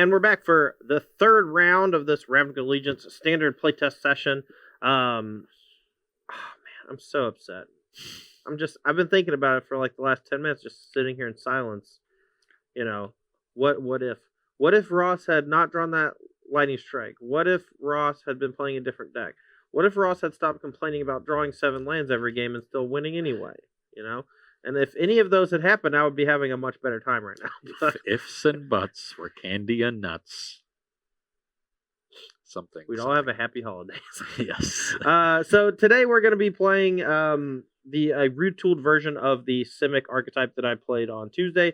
And we're back for the third round of this Ravnica Allegiance standard playtest session. Oh man, I'm so upset. I've been thinking about it for like the last 10 minutes, just sitting here in silence. You know, what if Ross had not drawn that lightning strike? What if Ross had been playing a different deck? What if Ross had stopped complaining about drawing 7 lands every game and still winning anyway? You know? And if any of those had happened, I would be having a much better time right now. If ifs and buts were candy and nuts. Something. We'd all have a happy holidays. Yes. So today we're going to be playing the retooled version of the Simic archetype that I played on Tuesday.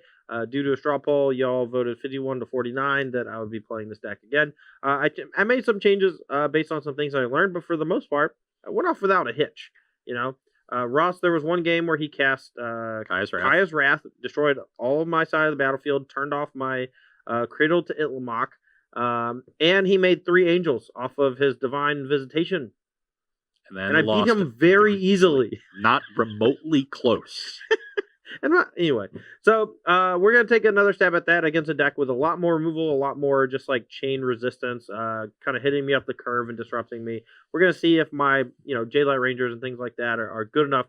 Due to a straw poll, y'all voted 51-49 that I would be playing this deck again. I made some changes based on some things I learned, but for the most part, I went off without a hitch. You know, Ross, there was one game where he cast Kaya's Wrath, destroyed all of my side of the battlefield, turned off my Cradle to Itlimoc, and he made 3 angels off of his Divine Visitation. And I beat him very easily. Not remotely close. Anyway, so we're going to take another stab at that against a deck with a lot more removal, a lot more just like chain resistance, kind of hitting me up the curve and disrupting me. We're going to see if my, Jadelight Rangers and things like that are good enough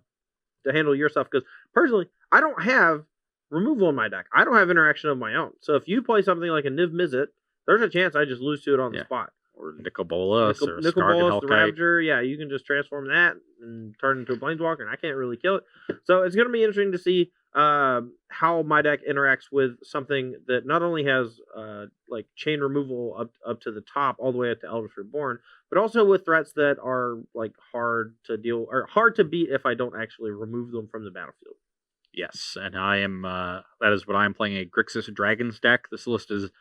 to handle your stuff. Because personally, I don't have removal in my deck. I don't have interaction of my own. So if you play something like a Niv Mizzet, there's a chance I just lose to it on the spot. Or Nicol Bolas or Nicol Bolas, the Ravager. Yeah, you can just transform that and turn it into a Planeswalker, and I can't really kill it. So it's going to be interesting to see how my deck interacts with something that not only has like chain removal up to the top, all the way up to Eldritch Reborn, but also with threats that are like hard to deal or hard to beat if I don't actually remove them from the battlefield. Yes, and I am. That is what I'm playing, a Grixis Dragons deck. This list is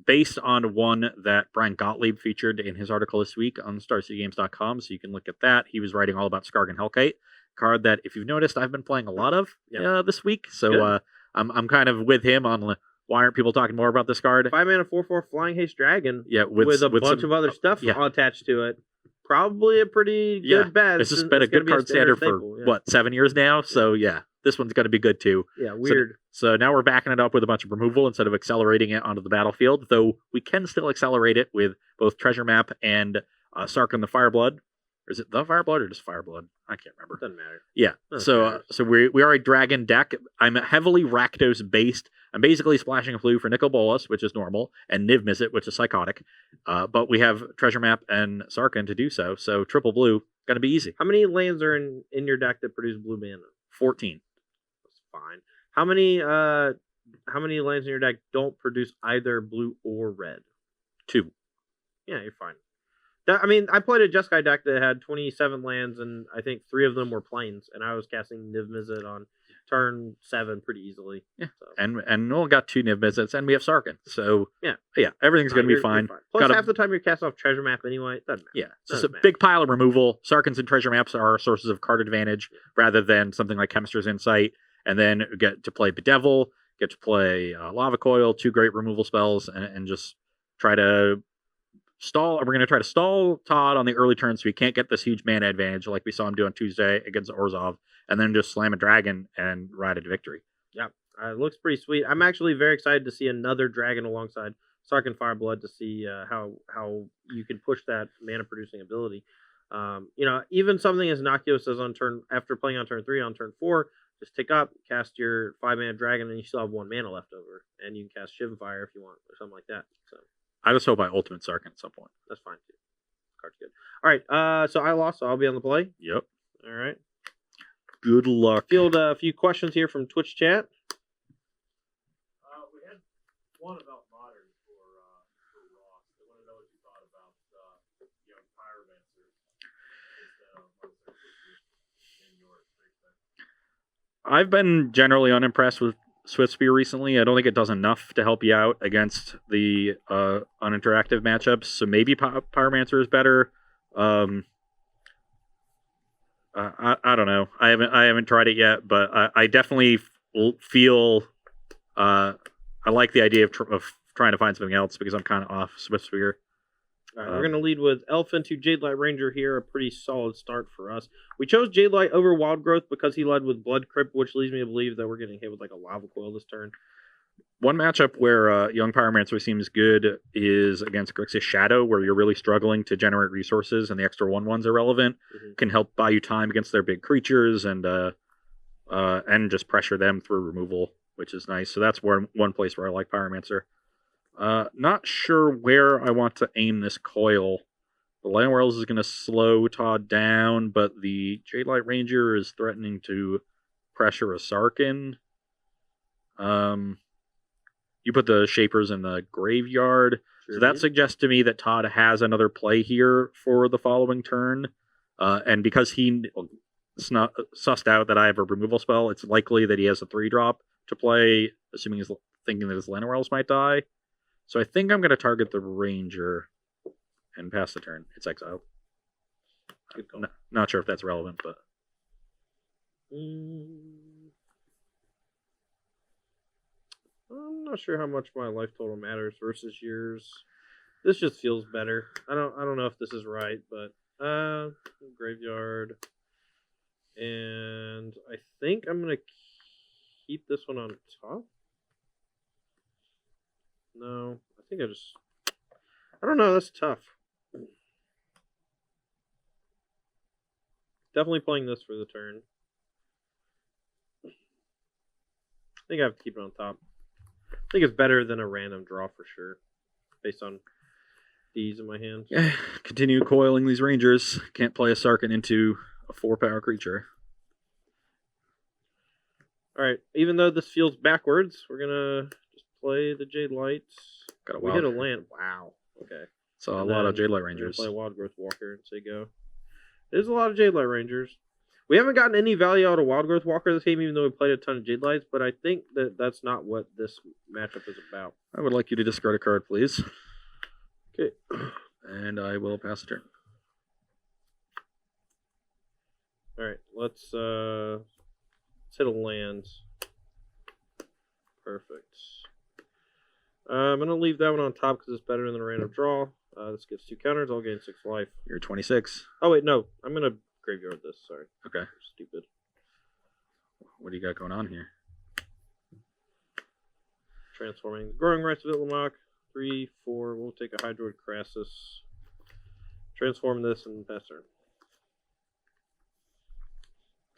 based on one that Brian Gottlieb featured in his article this week on StarCityGames.com, so you can look at that. He was writing all about Skargan Hellkite, card that, if you've noticed, I've been playing a lot of this week. So I'm kind of with him on why aren't people talking more about this card. 5-mana 4/4 Flying Haste Dragon. Yeah, with a bunch of other stuff attached to it. Probably a pretty good bet. This has been a good card standard for, 7 years now? So, this one's going to be good, too. Yeah, weird. So now we're backing it up with a bunch of removal instead of accelerating it onto the battlefield, though we can still accelerate it with both Treasure Map and Sarkhan the Fireblood. Or is it the Fireblood or just Fireblood? I can't remember. Doesn't matter. Yeah. So we are a dragon deck. I'm heavily Rakdos based. I'm basically splashing a blue for Nicol Bolas, which is normal, and Niv Mizzet, which is psychotic. But we have Treasure Map and Sarkhan to do so. So triple blue, gonna be easy. How many lands are in your deck that produce blue mana? 14. That's fine. How many lands in your deck don't produce either blue or red? 2. Yeah, you're fine. I played a Jeskai deck that had 27 lands, and I think 3 of them were plains, and I was casting Niv Mizzet on turn 7 pretty easily. Yeah, so. and we got 2 Niv Mizzets, and we have Sarkhan. So yeah, everything's going to be fine. Plus, half the time you're casting off Treasure Map anyway. It doesn't matter. Yeah, it's just a big pile of removal. Sarkhans and Treasure Maps are sources of card advantage rather than something like Chemist's Insight. And then we get to play Bedevil, get to play Lava Coil, 2 great removal spells, and just try to stall. We're going to try to stall Todd on the early turn so he can't get this huge mana advantage like we saw him do on Tuesday against Orzhov, and then just slam a dragon and ride it to victory. Yeah, it looks pretty sweet. I'm actually very excited to see another dragon alongside Sarkhan Fireblood to see how you can push that mana producing ability. Even something as innocuous as after playing on turn 3, on turn 4, just tick up, cast your 5-mana dragon, and you still have 1 mana left over, and you can cast Shivan if you want, or something like that. So I just hope I ultimate Sarkhan at some point. That's fine too. Card's good. All right, so I lost, so I'll be on the play. Yep. All right. Good luck. Field a few questions here from Twitch chat. We had one about modern for Ross. I want to know what you thought about Pyromancer in your treatment. I've been generally unimpressed with Swiftspear recently. I don't think it does enough to help you out against the uninteractive matchups. So maybe Pyromancer is better. I don't know. I haven't tried it yet, but I definitely feel I like the idea of trying to find something else because I'm kind of off Swiftspear. All right, we're going to lead with Elf into Jadelight Ranger here. A pretty solid start for us. We chose Jadelight over Wild Growth because he led with Blood Crypt, which leads me to believe that we're getting hit with like a Lava Coil this turn. One matchup where Young Pyromancer seems good is against Grixis Shadow, where you're really struggling to generate resources and the extra 1/1s are relevant. Can help buy you time against their big creatures and just pressure them through removal, which is nice. So that's one place where I like Pyromancer. Not sure where I want to aim this coil. The Land Worlds is going to slow Todd down, but the Jade Light Ranger is threatening to pressure a Sarkin. You put the Shapers in the graveyard. Sure So that did. suggests to me that Todd has another play here for the following turn. And because he sussed out that I have a removal spell, it's likely that he has a 3-drop to play, assuming he's thinking that his Lanowells might die. So I think I'm going to target the Ranger and pass the turn. It's exiled. Not sure if that's relevant, but... I'm not sure how much my life total matters versus yours. This just feels better. I don't know if this is right, but graveyard. And I think I'm gonna keep this one on top. No, I think I don't know, that's tough. Definitely playing this for the turn. I think I have to keep it on top. I think it's better than a random draw for sure, based on these in my hands. Yeah, continue coiling these Rangers. Can't play a Sarkin into a 4-power creature. Alright, even though this feels backwards, we're gonna just play the Jade Lights. We hit a land. Wow. Okay. So a And lot of then Jade Light we're gonna Rangers. play Wild Growth Walker and say go. There's a lot of Jade Light Rangers. We haven't gotten any value out of Wild Growth Walker this game, even though we played a ton of Jade Lights, but I think that that's not what this matchup is about. I would like you to discard a card, please. Okay. And I will pass the turn. Alright, let's hit a land. Perfect. I'm going to leave that one on top because it's better than a random draw. This gets 2 counters. I'll gain 6 life. You're 26. Oh, wait, no. I'm going to graveyard this. Sorry. Okay. Stupid. What do you got going on here? Transforming. Growing Rights of Itlamok. 3, 4. We'll take a Hydroid Crassus. Transform this and pass turn.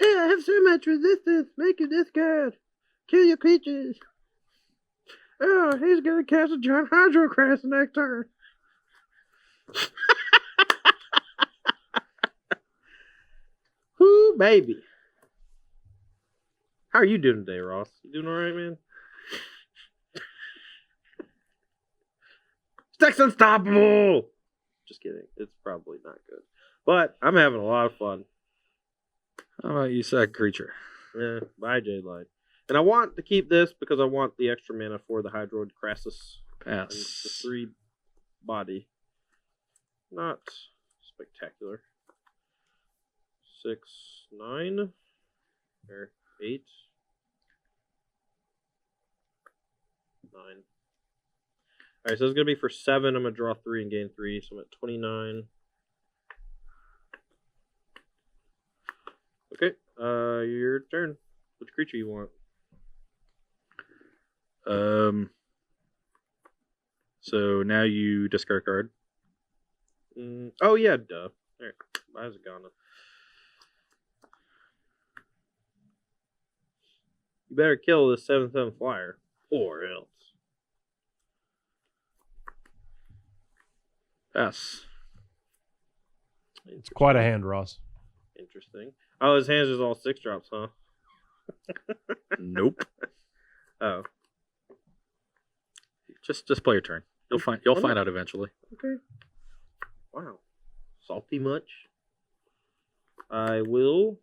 Yeah, I have so much resistance. Make your discard. Kill your creatures. Oh, he's gonna cast a giant Hydro Crassus next turn. Whoo, baby. How are you doing today, Ross? You doing alright, man? Stack's unstoppable! Just kidding. It's probably not good. But I'm having a lot of fun. How about you sack creature? Yeah, bye, Jade Light. And I want to keep this because I want the extra mana for the Hydroid Crassus. And the Pass. 3 body. Not spectacular. 6, 9. Or 8. 9. Alright, so it's going to be for 7. I'm going to draw 3 and gain 3. So I'm at 29. Okay, your turn. Which creature you want? So now you discard a card. Oh, yeah, duh. Alright, why is it gone? You better kill this 7/7 flyer. Or else. Pass. It's quite a hand, Ross. Interesting. Oh, his hands is all 6 drops, huh? Nope. Oh, Just play your turn. You'll find out eventually. okay. Wow. Salty much? I will.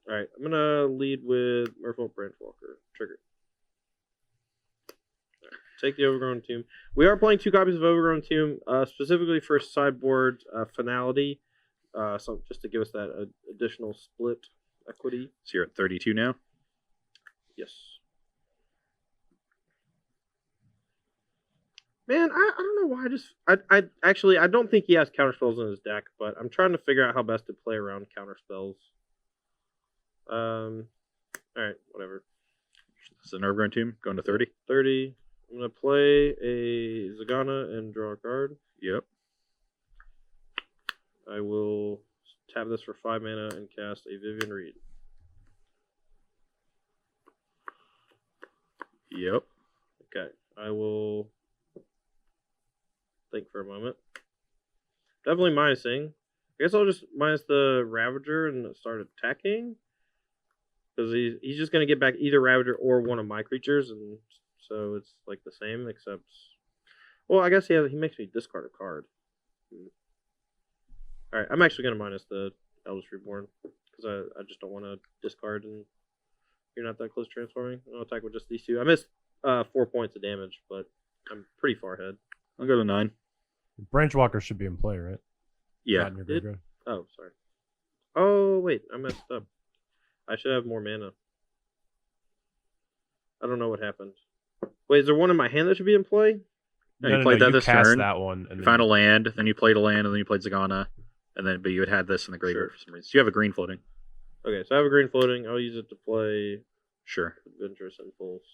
Alright, I'm gonna lead with Merfolk Branchwalker. Trigger. Right, take the Overgrown Tomb. We are playing 2 copies of Overgrown Tomb, specifically for sideboard finality. So just to give us that additional split equity. So you're at 32 now? Yes. Man, I don't know why. I actually I don't think he has counter spells in his deck, but I'm trying to figure out how best to play around counter spells. All right, whatever. It's a Nerve Grown Tomb going to 30. 30. I'm gonna play a Zagana and draw a card. Yep. I will tap this for 5 mana and cast a Vivian Reed. Yep. Okay, I will think for a moment. Definitely minusing. I guess I'll just minus the Ravager and start attacking. Because he's just going to get back either Ravager or one of my creatures, and so it's like the same, except... Well, I guess he makes me discard a card. Alright, I'm actually going to minus the Eldritch Reborn, because I just don't want to discard, and you're not that close to transforming. I'll attack with just these two. I missed 4 points of damage, but I'm pretty far ahead. I'll go to 9. Branchwalker should be in play, right? Yeah. Not in your graveyard. Oh, sorry. Oh, wait, I messed up. I should have more mana. I don't know what happened. Wait, is there one in my hand that should be in play? No, you played that you this cast turn. that one. And You found a land, then you played a land, and then you played Zagana, but you had this in the graveyard for some reason. So you have a green floating. Okay, so I have a green floating. I'll use it to play Sure. Adventurous Impulse.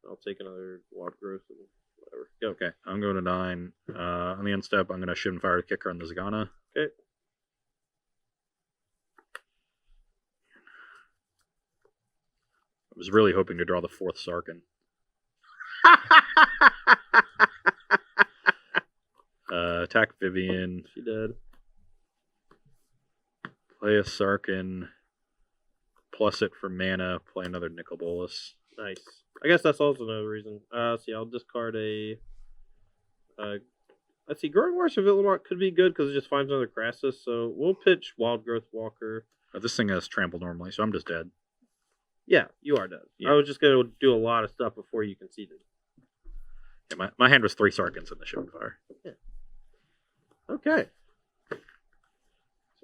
I'll take another Wild Growth and whatever. Go. Okay, I'm going to 9. On the end step, I'm going to Shiv and Fire to Kicker on the Zagana. Okay. I was really hoping to draw the 4th Sarkin. Attack Vivian. She did. Play a Sarkin. Plus it for mana. Play another Nicol Bolas. Nice. I guess that's also another reason. See, I'll discard a... let's see, Growing Marsh of Illimark could be good because it just finds another Crassus, so we'll pitch Wild Growth Walker. This thing has trample normally, so I'm just dead. Yeah, you are dead. Yeah. I was just going to do a lot of stuff before you conceded. Yeah, my hand was 3 Sarkins in the Shiv and Fire. Yeah. Okay. So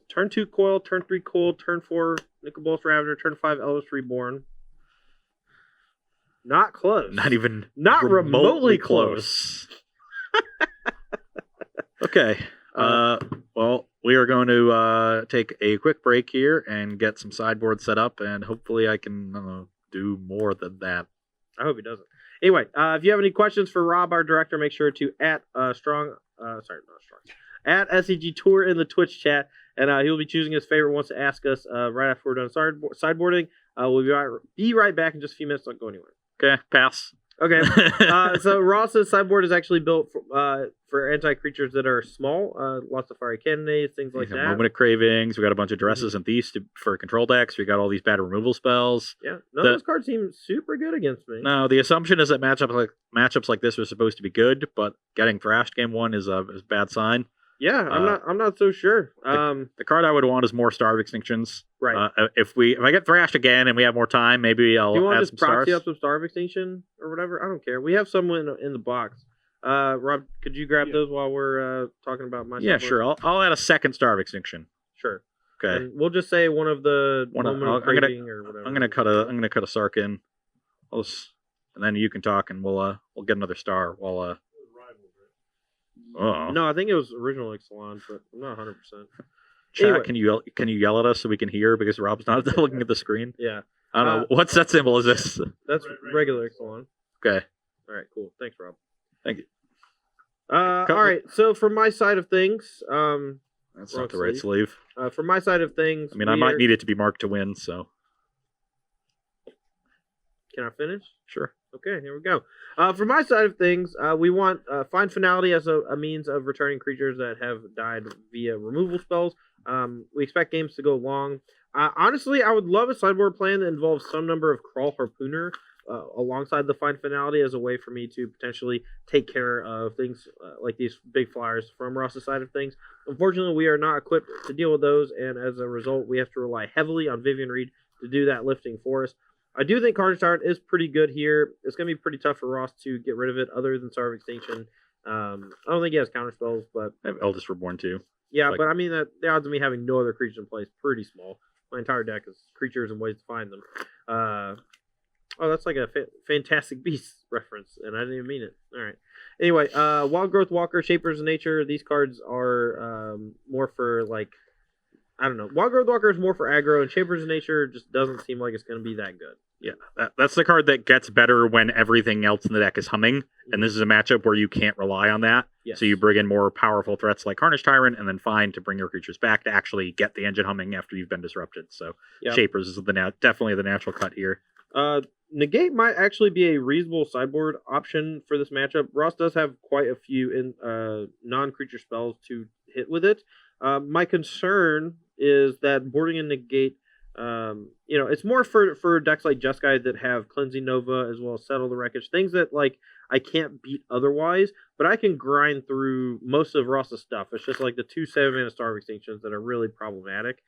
turn 2 Coil, turn 3 Coil, turn 4 Nicol Bolas Ravager, turn 5 Eldritch Reborn. Not close. Not even Not remotely close. Okay. Well, we are going to take a quick break here and get some sideboard set up, and hopefully I can do more than that. I hope he doesn't. Anyway, if you have any questions for Rob, our director, make sure to at SEG Tour in the Twitch chat, and he'll be choosing his favorite ones to ask us right after we're done sideboarding. We'll be right back in just a few minutes. Don't go anywhere. Okay, pass. Okay. So Ross's sideboard is actually built for anti-creatures that are small. Lots of fiery cannonads, things like that. Moment of Cravings. We got a bunch of Dresses and Thieves for control decks. We got all these bad removal spells. Yeah, none of those cards seem super good against me. No, the assumption is that matchups like this are supposed to be good, but getting thrashed game 1 is a bad sign. Yeah, I'm not so sure. The card I would want is more Star of Extinctions. Right. If I get thrashed again and we have more time, maybe I'll Do you want add to some just proxy stars. up some Star of Extinction or whatever? I don't care. We have some in the box. Rob, could you grab those while we're talking about my Yeah, sideboard? sure. I'll add a second Star of Extinction. Sure. Okay. And we'll just say one of the moment of craving or whatever. I'm gonna cut a Sarkin. And then you can talk, and we'll get another star while Oh No, I think it was original Ixalan, but I'm not 100%. Chat, Anyway. can you yell at us so we can hear because Rob's not looking at the screen? Yeah. I don't know. What's that symbol? Is this? That's regular Ixalan. Okay. All right, cool. Thanks, Rob. Thank you. All right, so from my side of things, That's not the right sleeve. from my side of things, I mean, I might need it to be marked to win, so. Can I finish? Sure. Okay, here we go. From my side of things, we want Find Finality as a means of returning creatures that have died via removal spells. We expect games to go long. Honestly, I would love a sideboard plan that involves some number of Crawl Harpooner alongside the Find Finality as a way for me to potentially take care of things like these big flyers from Ross's side of things. Unfortunately, we are not equipped to deal with those, and as a result, we have to rely heavily on Vivian Reed to do that lifting for us. I do think Carnage Tyrant is pretty good here. It's going to be pretty tough for Ross to get rid of it other than Star of Extinction. I don't think he has counter spells, but... I have Eldest Reborn too. Yeah, but I mean, the odds of me having no other creatures in play is pretty small. My entire deck is creatures and ways to find them. Oh, that's like a Fantastic Beasts reference, and I didn't even mean it. All right. Anyway, Wild Growth Walker, Shapers of Nature. These cards are more for like, I don't know. Wild Growth Walker is more for aggro, and Shapers of Nature just doesn't seem like it's going to be that good. Yeah, that's the card that gets better when everything else in the deck is humming, and this is a matchup where you can't rely on that. Yes. So you bring in more powerful threats like Carnage Tyrant, and then find to bring your creatures back to actually get the engine humming after you've been disrupted. So Yep. Shapers is definitely the natural cut here. Negate might actually be a reasonable sideboard option for this matchup. Ross does have quite a few non-creature spells to hit with it. My concern is that boarding a Negate, it's more for decks like Jeskai that have Cleansing Nova as well as Settle the Wreckage, things that like I can't beat otherwise, but I can grind through most of Ross's stuff. It's just like the 2 7-mana Star of Extinctions that are really problematic.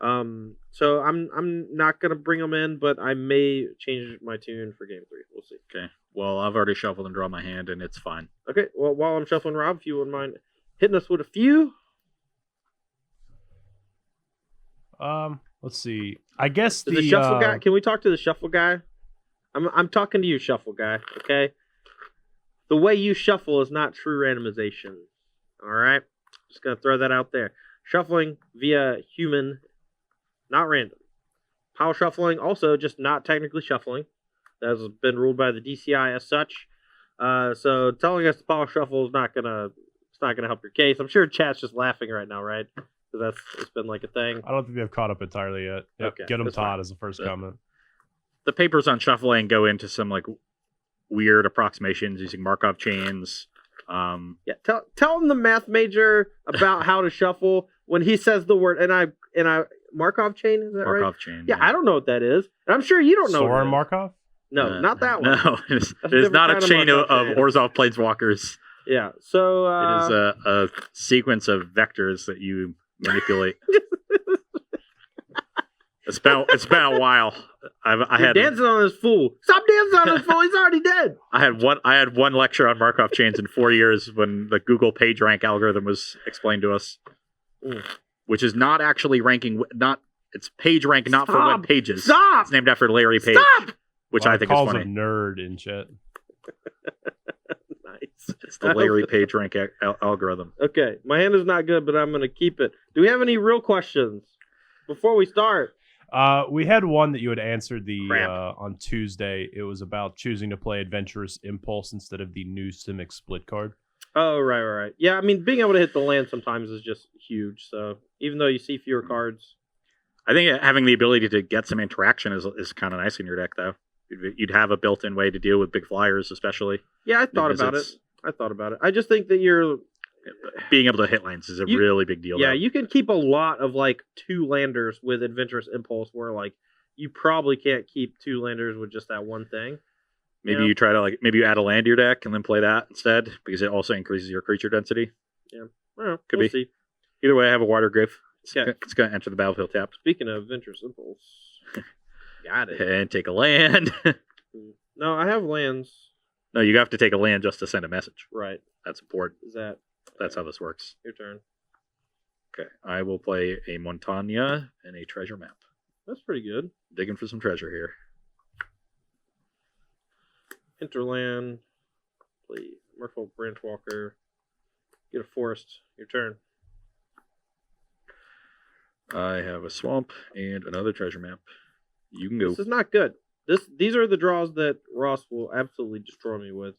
So I'm not gonna bring them in, but I may change my tune for game 3. We'll see. Okay. Well, I've already shuffled and drawn my hand, and it's fine. Okay. Well, while I'm shuffling, Rob, if you wouldn't mind hitting us with a few. Let's see. I guess The shuffle guy. Can we talk to the shuffle guy? I'm talking to you, shuffle guy. Okay. The way you shuffle is not true randomization. All right. Just gonna throw that out there. Shuffling via human, not random. Pile shuffling, also just not technically shuffling. That has been ruled by the DCI as such. So telling us the pile shuffle is not gonna help your case. I'm sure chat's just laughing right now, right? Because it's been like a thing. I don't think they've caught up entirely yet. Yep, Okay, get them that's Todd fine. as the first comment. The papers on shuffling go into some like weird approximations using Markov chains. Yeah, tell him the math major about how to shuffle when he says the word and I Markov chain, is that right? Markov chain. Yeah, I don't know what that is. And I'm sure you don't know. Soren what it is. Markov? No, not that one. No, it's different not kind a of chain of Markov chain. Orzhov Planeswalkers. Yeah. So It is a sequence of vectors that you manipulate. It's been a while. you're dancing on this fool. Stop dancing on this fool. He's already dead. I had one lecture on Markov chains in 4 years when the Google PageRank algorithm was explained to us, which is not actually ranking. It's PageRank, not for web pages. Stop. It's named after Larry Page, Stop. which I think is calls funny. a nerd in chat. Nice. It's the Larry PageRank algorithm. Okay, my hand is not good, but I'm gonna keep it. Do we have any real questions before we start? We had one that you had answered Crap. on Tuesday. It was about choosing to play Adventurous Impulse instead of the new Simic split card. Oh, right. Yeah, I mean, being able to hit the land sometimes is just huge. So even though you see fewer cards, I think having the ability to get some interaction is kind of nice in your deck, though. You'd have a built-in way to deal with big flyers, especially. yeah, I thought about it. I just think that you're Being able to hit lands is a really big deal. yeah, though. you can keep a lot of like 2 landers with Adventurous Impulse, where like you probably can't keep 2 landers with just that one thing. Maybe Yeah. you try to maybe you add a land to your deck and then play that instead because it also increases your creature density. Well, Could we'll be. see. Either way, I have a Water Grave. Okay. It's going to enter the battlefield tapped Speaking of Adventurous Impulse, got it. and take a land. No, I have lands. No, you have to take a land just to send a message. Right. That's important. Is that That's how this works. your turn? Okay, I will play a Montagna and a treasure map. That's pretty good. Digging for some treasure here. Hinterland. Play Merfolk Branchwalker. Get a forest. Your turn. I have a swamp and another treasure map. You can go. This is not good. These are the draws that Ross will absolutely destroy me with.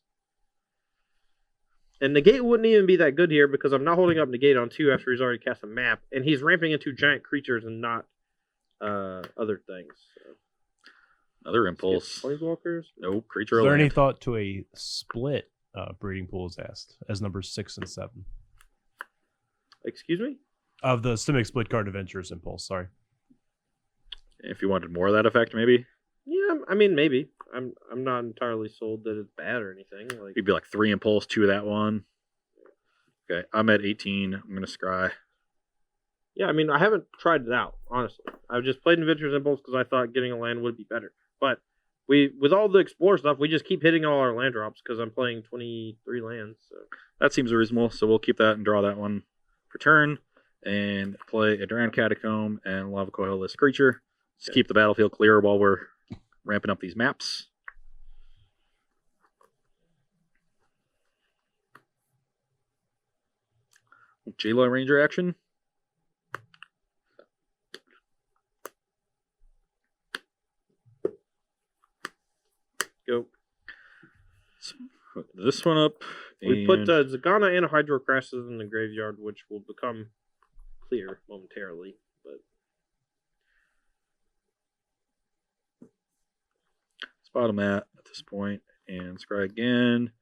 And Negate wouldn't even be that good here because I'm not holding up Negate on 2 after he's already cast a map, and he's ramping into giant creatures and not other things. So, Another impulse. Planeswalkers. No creature Is or there any land. thought to a split breeding pool is asked as numbers 6 and 7 Excuse me? of the Simic split card Adventurous Impulse? Sorry. If you wanted more of that effect, maybe. Yeah, I mean maybe. I'm not entirely sold that it's bad or anything. Like You'd be like 3 impulse, 2 of that one. Okay, I'm at 18. I'm going to scry. yeah, I mean I haven't tried it out honestly. I've just played Adventurous Impulse because I thought getting a land would be better. But with all the Explore stuff, we just keep hitting all our land drops because I'm playing 23 lands. So That seems reasonable, so we'll keep that and draw that one for turn. And play a Duran Catacomb and Lava Coil list creature. Just keep the battlefield clear while we're ramping up these maps. J-Law Ranger action. Go. So, put this one up. We put and Zagana and Hydrocrassus in the graveyard, which will become clear momentarily. But spot them at this point, and scry again.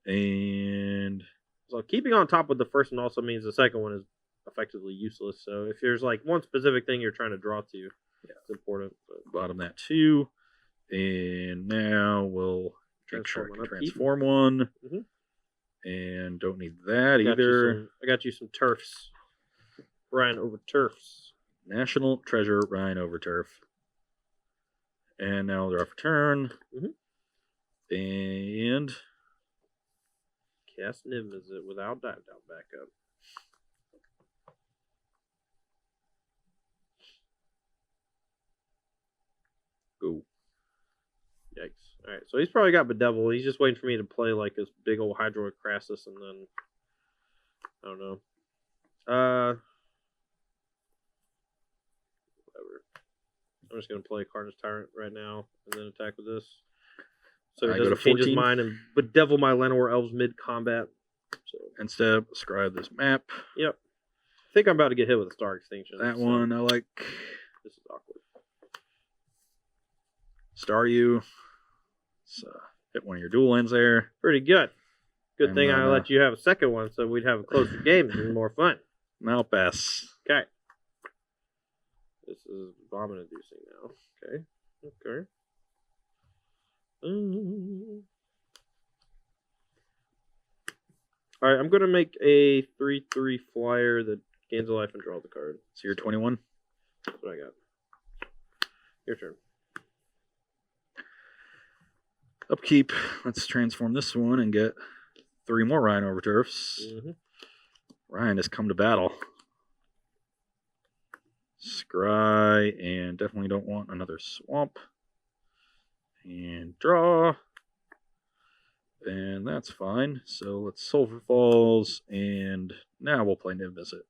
And so keeping on top with the first one also means the second one is effectively useless. So if there's like one specific thing you're trying to draw to, it's important. But bottom that too. And now we'll make sure I can transform one. Mhm. And don't need that either. I got you some turfs. Ryan over turfs. National Treasure Rhine over turf. And now they're off turn. And Cast Niv is it without dive down backup. go. Yikes. Alright, so he's probably got Bedevil. He's just waiting for me to play like this big old Hydrocrassus and then I don't know. Whatever. I'm just gonna play Carnage Tyrant right now and then attack with this. So he I go to doesn't change his 14. mind and Bedevil my Llanowar Elves mid combat. So Instead, scribe this map. yep. I think I'm about to get hit with a Star Extinction. That so one I like. This is awkward. Star you. So hit one of your dual lands there. Pretty good. Good And thing I then, let you have a second one so we'd have a closer game and more fun. Malpass. Okay. This is vomit inducing now. Okay. Okay. Alright, I'm going to make a 3/3 flyer that gains a life and draw the card. So you're 21. That's what I got. Your turn. Upkeep. Let's transform this one and get 3 more Rhine over turfs. Ryan has come to battle. Scry, and definitely don't want another swamp. And draw. And that's fine. So let's Sulphur Falls, and now we'll play Niv Visit.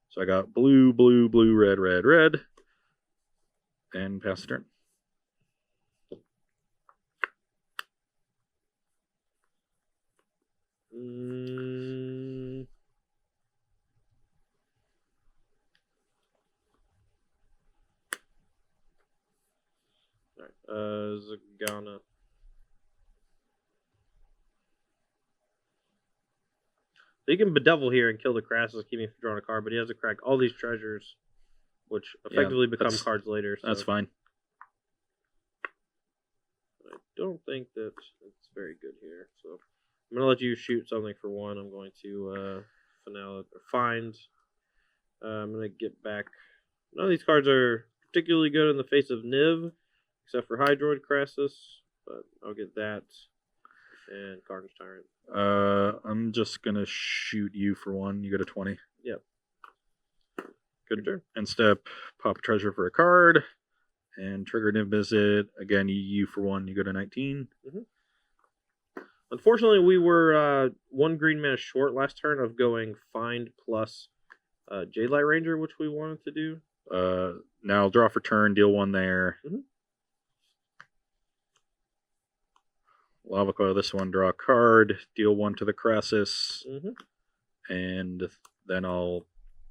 So I got blue, blue, blue, red, red, red. And pass the turn. Alright, Zagana. So you can Bedevil here and kill the Crassus, keep me from drawing a card, but he has to crack all these treasures, which effectively become cards later. So That's fine. I don't think that it's very good here. So I'm going to let you shoot something for one. I'm going to find. I'm going to get back. None of these cards are particularly good in the face of Niv, except for Hydroid Crassus, but I'll get that. And Carnage Tyrant. I'm just gonna shoot you for one. You go to 20. Yep. Good turn. And step, pop a treasure for a card, and trigger Niv Visit. Again, you for one. You go to 19. Unfortunately, we were 1 green mana short last turn of going find plus J-Light Ranger, which we wanted to do. Now draw for turn, deal 1 there. Lava Coil this one, draw a card, deal 1 to the Crassus, and then I'll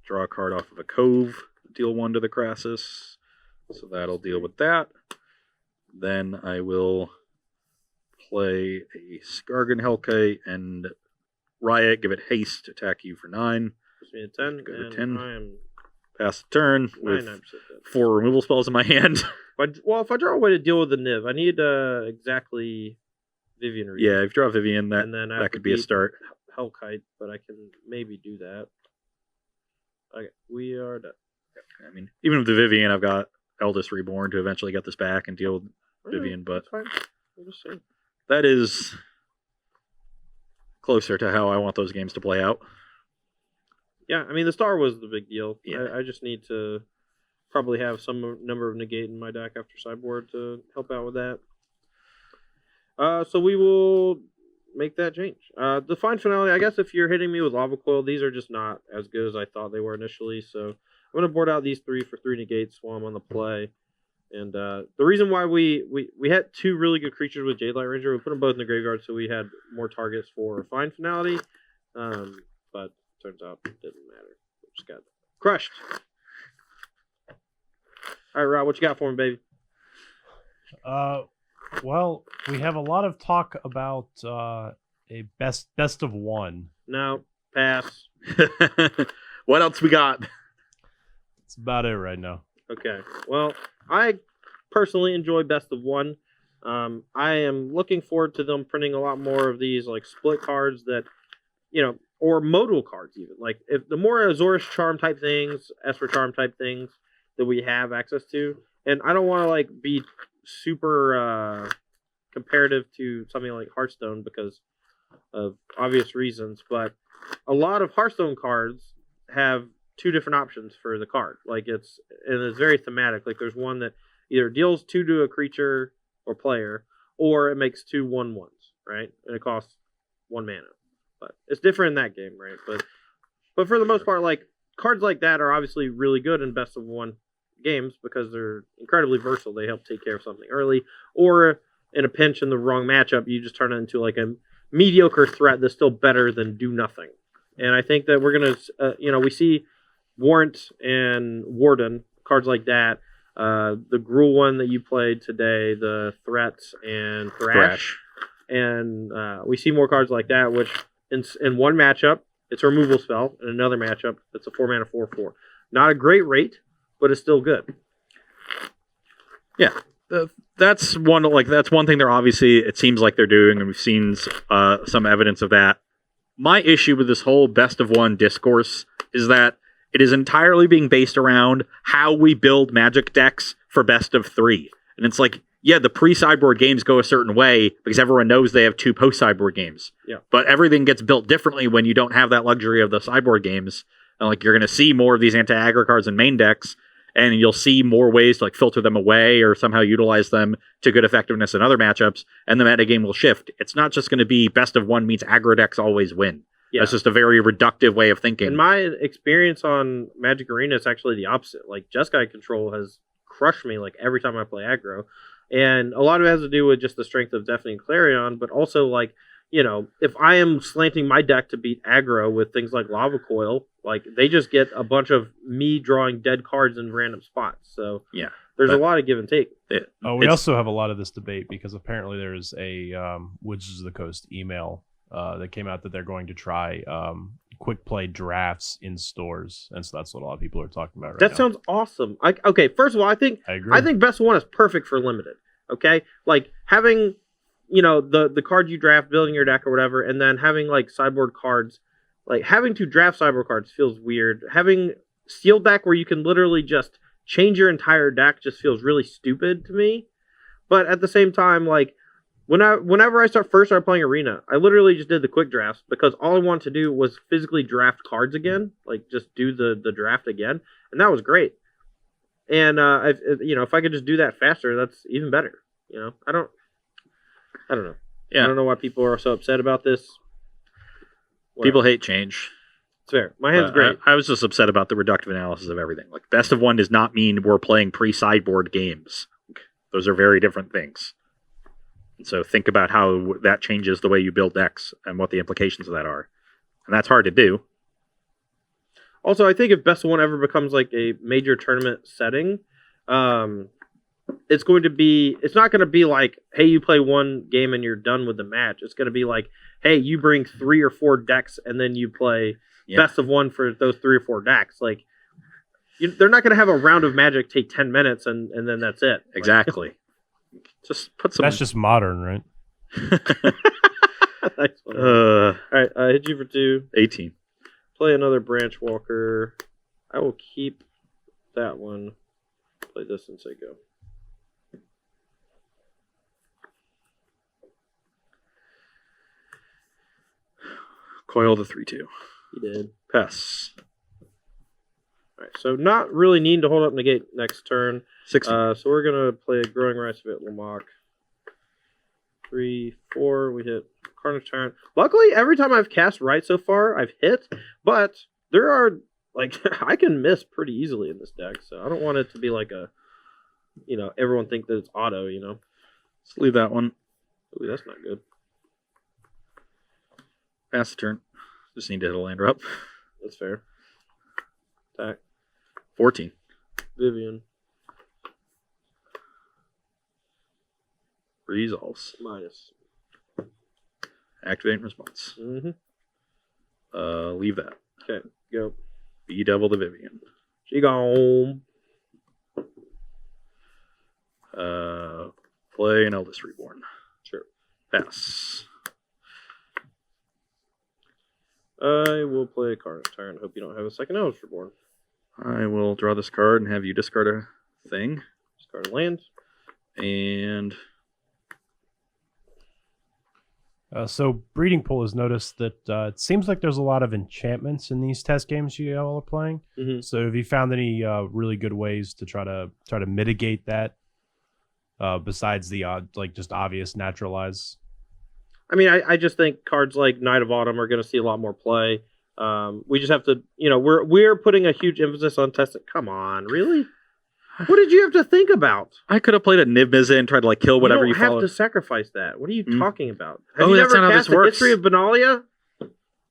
draw a card off of a Cove, deal 1 to the Crassus, so that'll deal with that. Then I will play a Skargan Hellkite and Riot, give it haste, attack you for 9. Puts me at 10, Go to and 10. I am Pass the turn with 99% dead. 4 removal spells in my hand. Well, if I draw a way to deal with the Niv, I need exactly Vivian Reed. Yeah, if you draw Vivian, and then I have that to could be a beat start. Hellkite, but I can maybe do that. Okay, we are done. I mean, even with the Vivian, I've got Eldest Reborn to eventually get this back and deal with Alright, Vivian, but that's fine. We'll just see. that is closer to how I want those games to play out. Yeah, I mean, the star was the big deal. Yeah. I just need to probably have some number of negate in my deck after sideboard to help out with that. So we will make that change. The Fine Finale, I guess if you're hitting me with Lava Coil, these are just not as good as I thought they were initially. So I'm going to board out these 3 for 3 negates while I'm on the play. And the reason why we had 2 really good creatures with Jade Light Ranger, we put them both in the graveyard so we had more targets for Fine Finality. But turns out it didn't matter. We just got crushed. All right, Rob, what you got for me, baby? Well, we have a lot of talk about a best of one. No, pass. What else we got? That's about it right now. Okay. Well, I personally enjoy best of one. I am looking forward to them printing a lot more of these like split cards that, or modal cards even. Like if the more Azorius Charm type things, Esper Charm type things that we have access to, and I don't want to like be super comparative to something like Hearthstone because of obvious reasons, but a lot of Hearthstone cards have 2 different options for the card. Like it's very thematic. Like there's one that either deals 2 to a creature or player, or it makes 2 1/1s, right? And it costs 1 mana. But it's different in that game, right? But for the most part, like cards like that are obviously really good in best of one games because they're incredibly versatile. They help take care of something early, or in a pinch in the wrong matchup, you just turn it into like a mediocre threat that's still better than do nothing. And I think that we're gonna, we see Warrant and Warden cards like that. The Gruul one that you played today, the Threats and Thrash. And we see more cards like that, which in one matchup it's a removal spell, in another matchup it's a 4 mana 4/4. Not a great rate, but it's still good. Yeah, that's one thing they're obviously, it seems like they're doing, and we've seen some evidence of that. My issue with this whole best of one discourse is that it is entirely being based around how we build Magic decks for best of 3. And it's like, yeah, the pre-sideboard games go a certain way because everyone knows they have 2 post-sideboard games. Yeah. But everything gets built differently when you don't have that luxury of the sideboard games. And like you're going to see more of these anti-aggro cards in main decks, and you'll see more ways to like filter them away or somehow utilize them to good effectiveness in other matchups, and the metagame will shift. It's not just going to be best of one means aggro decks always win. Yeah. That's just a very reductive way of thinking. In my experience on Magic Arena, it's actually the opposite. Like, Jeskai Control has crushed me like every time I play aggro. And a lot of it has to do with just the strength of Deafening and Clarion, but also like, if I am slanting my deck to beat aggro with things like Lava Coil, like they just get a bunch of me drawing dead cards in random spots. So yeah, there's a lot of give and take. We also have a lot of this debate because apparently there's a Wizards of the Coast email that came out that they're going to try quick play drafts in stores, and so that's what a lot of people are talking about right now. That sounds awesome. Okay, first of all, I think best of one is perfect for limited. Okay, like having the card you draft, building your deck or whatever, and then having like sideboard cards. Like having to draft sideboard cards feels weird. Having sealed deck where you can literally just change your entire deck just feels really stupid to me. But at the same time, like whenever I started playing Arena, I literally just did the quick drafts because all I wanted to do was physically draft cards again, like just do the draft again, and that was great. And if I could just do that faster, that's even better. I don't know. Yeah. I don't know why people are so upset about this. Whatever. People hate change. It's fair. My hand's great. I was just upset about the reductive analysis of everything. Like best of one does not mean we're playing pre-sideboard games. Those are very different things. And so think about how that changes the way you build decks and what the implications of that are. And that's hard to do. Also, I think if best of one ever becomes like a major tournament setting, it's not going to be like, hey, you play one game and you're done with the match. It's going to be like, hey, you bring 3 or 4 decks and then you play best of one for those 3 or 4 decks. Like, they're not going to have a round of Magic take 10 minutes and then that's it. Exactly. Just put some. That's just modern, right? Nice one. All right, I hit you for 2. 18. Play another Branch Walker. I will keep that one. Play this and say go. Coil the 3/2. He did. Pass. Alright, so not really needing to hold up negate next turn. 16. So we're going to play Growing Rice of it, Lamach. 3, 4. We hit Carnage Tyrant. Luckily, every time I've cast right so far, I've hit. But there are, like, I can miss pretty easily in this deck. So I don't want it to be like a, everyone think that it's auto, Let's leave that one. Ooh, that's not good. Pass the turn. Just need to hit a land drop. That's fair. Attack. 14. Vivian. Resolves. Minus. Activate and response. Mm-hmm. Leave that. Okay, go. Bedevil the Vivian. She gone. Play an Eldest Reborn. Sure. Pass. I will play Carnage Tyrant. Hope you don't have a second Eldest Reborn. I will draw this card and have you discard a thing. Discard a land. And So Breeding Pool has noticed that it seems like there's a lot of enchantments in these test games you all are playing. Mm-hmm. So have you found any really good ways to try to mitigate that besides the just obvious naturalize? I mean, I just think cards like Knight of Autumn are going to see a lot more play. We just have to, we're putting a huge emphasis on testing. Come on, really? What did you have to think about? I could have played a Niv Mizzet and tried to kill whatever you don't have follow. to sacrifice that. What are you talking about? Oh, Have you that's never not how cast this works. the History of Benalia?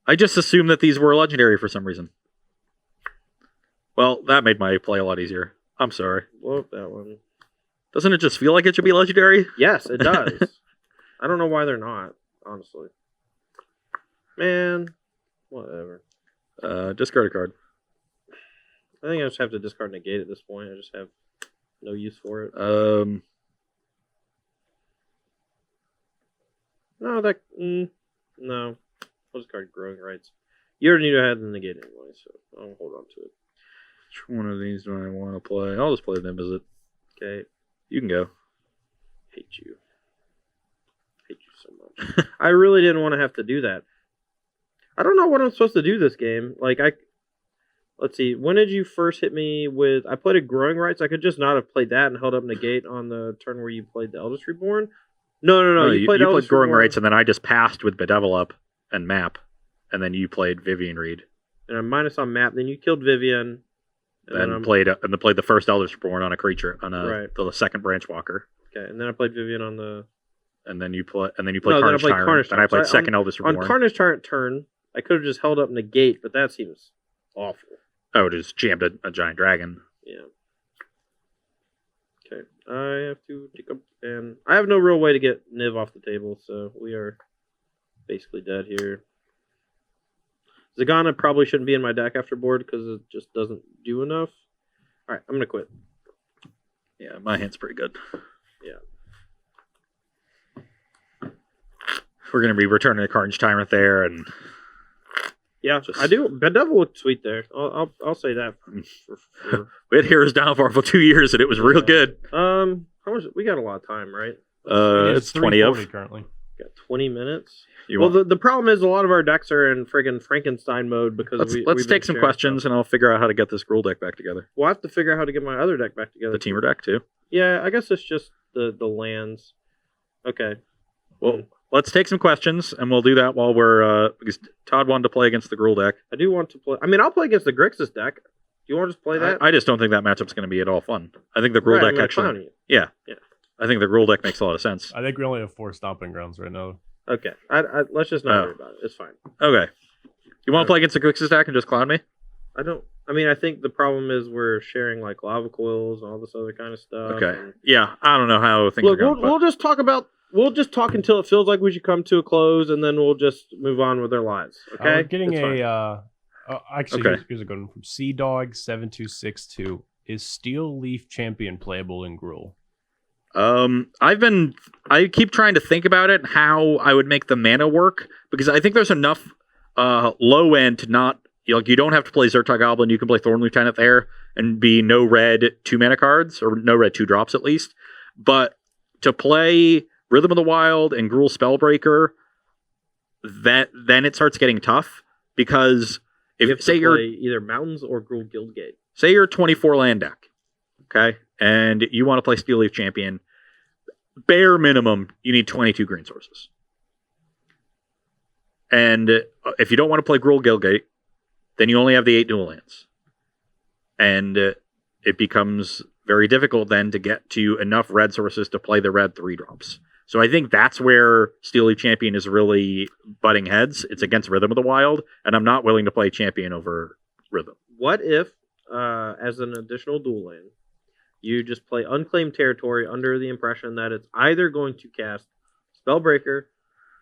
I just assumed that these were legendary for some reason. Well, that made my play a lot easier. I'm sorry. Blow up that one. Doesn't it just feel like it should be legendary? Yes, it does. I don't know why they're not, honestly. Man, whatever. Discard a card. I think I just have to discard negate at this point. I just have no use for it. No, no. I'll discard Growing Rights. You already knew I had the negate anyway, so I'll hold on to it. Which one of these do I want to play? I'll just play the Niv Mizzet. Okay. You can go. Hate you. Hate you so much. I really didn't want to have to do that. I don't know what I'm supposed to do this game. Let's see. When did you first hit me with... I played a Growing Rights. I could just not have played that and held up negate on the turn where you played the Eldest Reborn. No. You played Eldest Growing Reborn. Rights, and then I just passed with Bedevil up and Map, and then you played Vivian Reed. And I'm minus on Map. Then you killed Vivian. And played the first Eldest Reborn on a creature, on the second Branch Walker. Okay, and then I played Vivian on the... And then you played Carnage Tyrant. And I played second Eldest Reborn. On Carnage Tyrant turn, I could have just held up negate, but that seems awful. Oh, just jammed a giant dragon. Yeah. Okay. I have to take up, and I have no real way to get Niv off the table, so we are basically dead here. Zagana probably shouldn't be in my deck after board because it just doesn't do enough. All right, I'm gonna quit. Yeah, my hand's pretty good. Yeah. We're gonna be returning a Carnage Tyrant there, and yeah, I do. Bedevil looked sweet there. I'll say that. For we had Heroes Downfall for 2 years, and it was real good. how much? We got a lot of time, right? It's 20 of currently. Got 20 minutes. Well, the problem is a lot of our decks are in friggin' Frankenstein mode because let's take some questions, and I'll figure out how to get this Gruul deck back together. We'll have to figure out how to get my other deck back together. The Teamer deck too. Yeah, I guess it's just the lands. Okay. Well, let's take some questions, and we'll do that while we're because Todd wanted to play against the Gruul deck. I do want to play. I mean, I'll play against the Grixis deck. Do you want to just play that? I just don't think that matchup's going to be at all fun. I think the Gruul deck actually. Yeah. I think the Gruul deck makes a lot of sense. I think we only have 4 stomping grounds right now. Okay. Let's just not worry about it. It's fine. Okay. You want to play against the Grixis deck and just clown me? I think the problem is we're sharing lava coils and all this other kind of stuff. Okay. Yeah, I don't know how things are going. We'll just talk until it feels like we should come to a close, and then we'll just move on with our lives. Okay. We're getting here's a good one from CDog7262. Is Steel Leaf Champion playable in Gruul? I keep trying to think about it, how I would make the mana work, because I think there's enough low end to not, you don't have to play Zertog Goblin, you can play Thorn Lieutenant there and be no red 2 mana cards, or no red 2 drops at least. But to play Rhythm of the Wild and Gruul Spellbreaker, then it starts getting tough, because if say you're either Mountains or Gruul Guildgate. Say you're a 24 land deck, okay, and you want to play Steel Leaf Champion, bare minimum, you need 22 green sources. And if you don't want to play Gruul Guildgate, then you only have the 8 dual lands. And it becomes very difficult then to get to enough red sources to play the red 3-drops. So I think that's where Steely Champion is really butting heads. It's against Rhythm of the Wild, and I'm not willing to play Champion over Rhythm. What if, as an additional dual land, you just play Unclaimed Territory under the impression that it's either going to cast Spellbreaker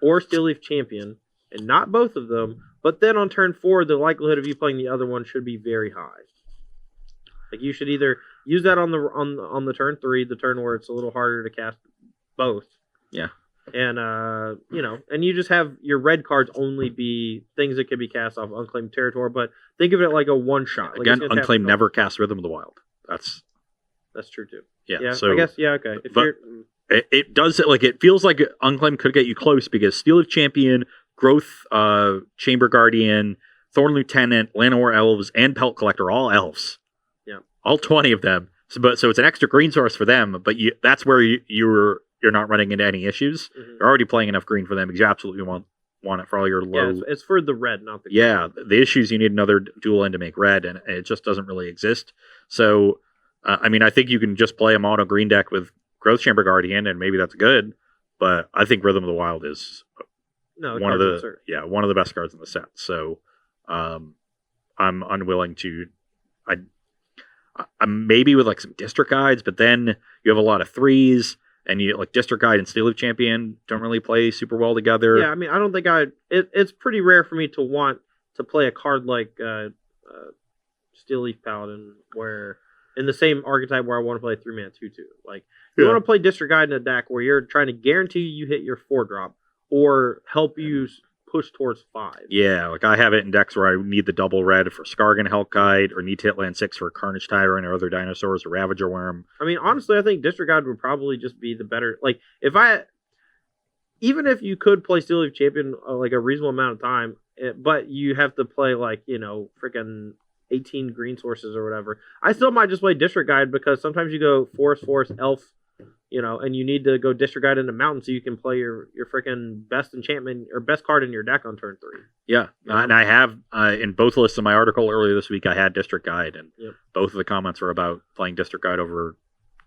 or Steelleaf Champion, and not both of them, but then on turn 4, the likelihood of you playing the other one should be very high. Like, you should either use that on the turn 3, the turn where it's a little harder to cast both. Yeah. And, and you just have your red cards only be things that can be cast off Unclaimed Territory, but think of it like a one-shot. Again, Unclaimed never casts Rhythm of the Wild. That's true, too. Yeah, so I guess, okay. It does, it feels like Unclaimed could get you close because Steelleaf Champion, Growth, Chamber Guardian, Thorn Lieutenant, Llanowar Elves, and Pelt Collector, all elves. Yeah. All 20 of them. So it's an extra green source for them, but that's where you're not running into any issues. Mm-hmm. You're already playing enough green for them because you absolutely want it for all your low... Yeah, it's for the red, not the green. Yeah, the issue is you need another dual end to make red, and it just doesn't really exist. So, I think you can just play a mono green deck with Growth Chamber Guardian, and maybe that's good, but I think Rhythm of the Wild is one of the best cards in the set. So, I'm unwilling to... I'm maybe with like some District Guides, but then you have a lot of 3s, and you like District Guide and Steelleaf Champion don't really play super well together. Yeah, I don't think it's pretty rare for me to want to play a card like Steelleaf Paladin, where in the same archetype where I want to play 3-mana 2/2. Like, you want to play District Guide in a deck where you're trying to guarantee you hit your 4-drop or help you push towards 5. Yeah, like I have it in decks where I need the double red for Skargan Help Guide, or need to hit land 6 for Carnage Tyrant or other dinosaurs or Ravager Worm. I mean, honestly, I think District Guide would probably just be the better. Like, even if you could play Steelleaf Champion like a reasonable amount of time, but you have to play like, freaking 18 green sources or whatever, I still might just play District Guide because sometimes you go Forest, Elf, and you need to go District Guide into Mountain so you can play your freaking best enchantment or best card in your deck on turn 3. Yeah, and I have in both lists of my article earlier this week, I had District Guide, and both of the comments were about playing District Guide over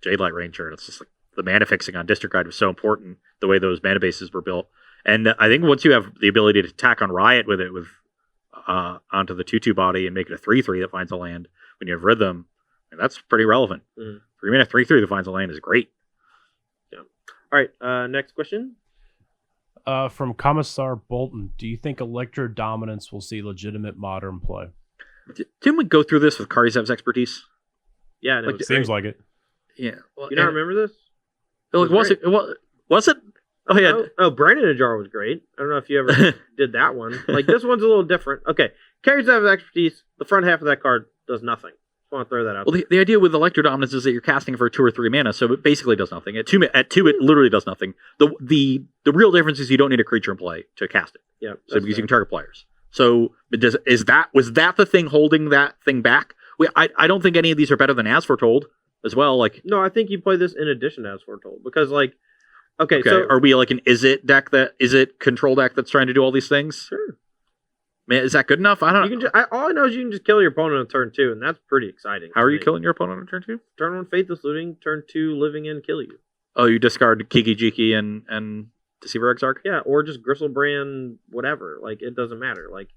Jadelight Ranger, and it's just like the mana fixing on District Guide was so important, the way those mana bases were built. And I think once you have the ability to attack on Riot with it, onto the 2/2 body and make it a 3/3 that finds a land when you have Rhythm, and that's pretty relevant. 3-mana 3/3 that finds a land is great. All right, next question. From Commissar Bolton, do you think Electro Dominance will see legitimate modern play? Didn't we go through this with Karizev's expertise? Yeah, no, it seems like it. Yeah. Well, you don't remember this? Was it? Oh, yeah. Oh, Brandon Ajar was great. I don't know if you ever did that one. Like, this one's a little different. Okay, Karizev's expertise, the front half of that card does nothing. I want to throw that out. Well, the idea with Electro Dominance is that you're casting for 2 or 3 mana, so it basically does nothing. At 2, it literally does nothing. The real difference is you don't need a creature in play to cast it. Yeah. So because you can target players. So was that the thing holding that thing back? I don't think any of these are better than As Foretold as well. Like, no, I think you play this in addition to As Foretold because okay, so are we like an is it control deck that's trying to do all these things? Sure. Man, is that good enough? I don't know. All I know is you can just kill your opponent on turn 2, and that's pretty exciting. How are you killing your opponent on turn 2? Turn 1, Faithless Looting. Turn 2, Living In, kill you. Oh, you discard Kiki Jiki and Deceiver Exarch? Yeah, or just Gristlebrand, whatever. Like, it doesn't matter. Like,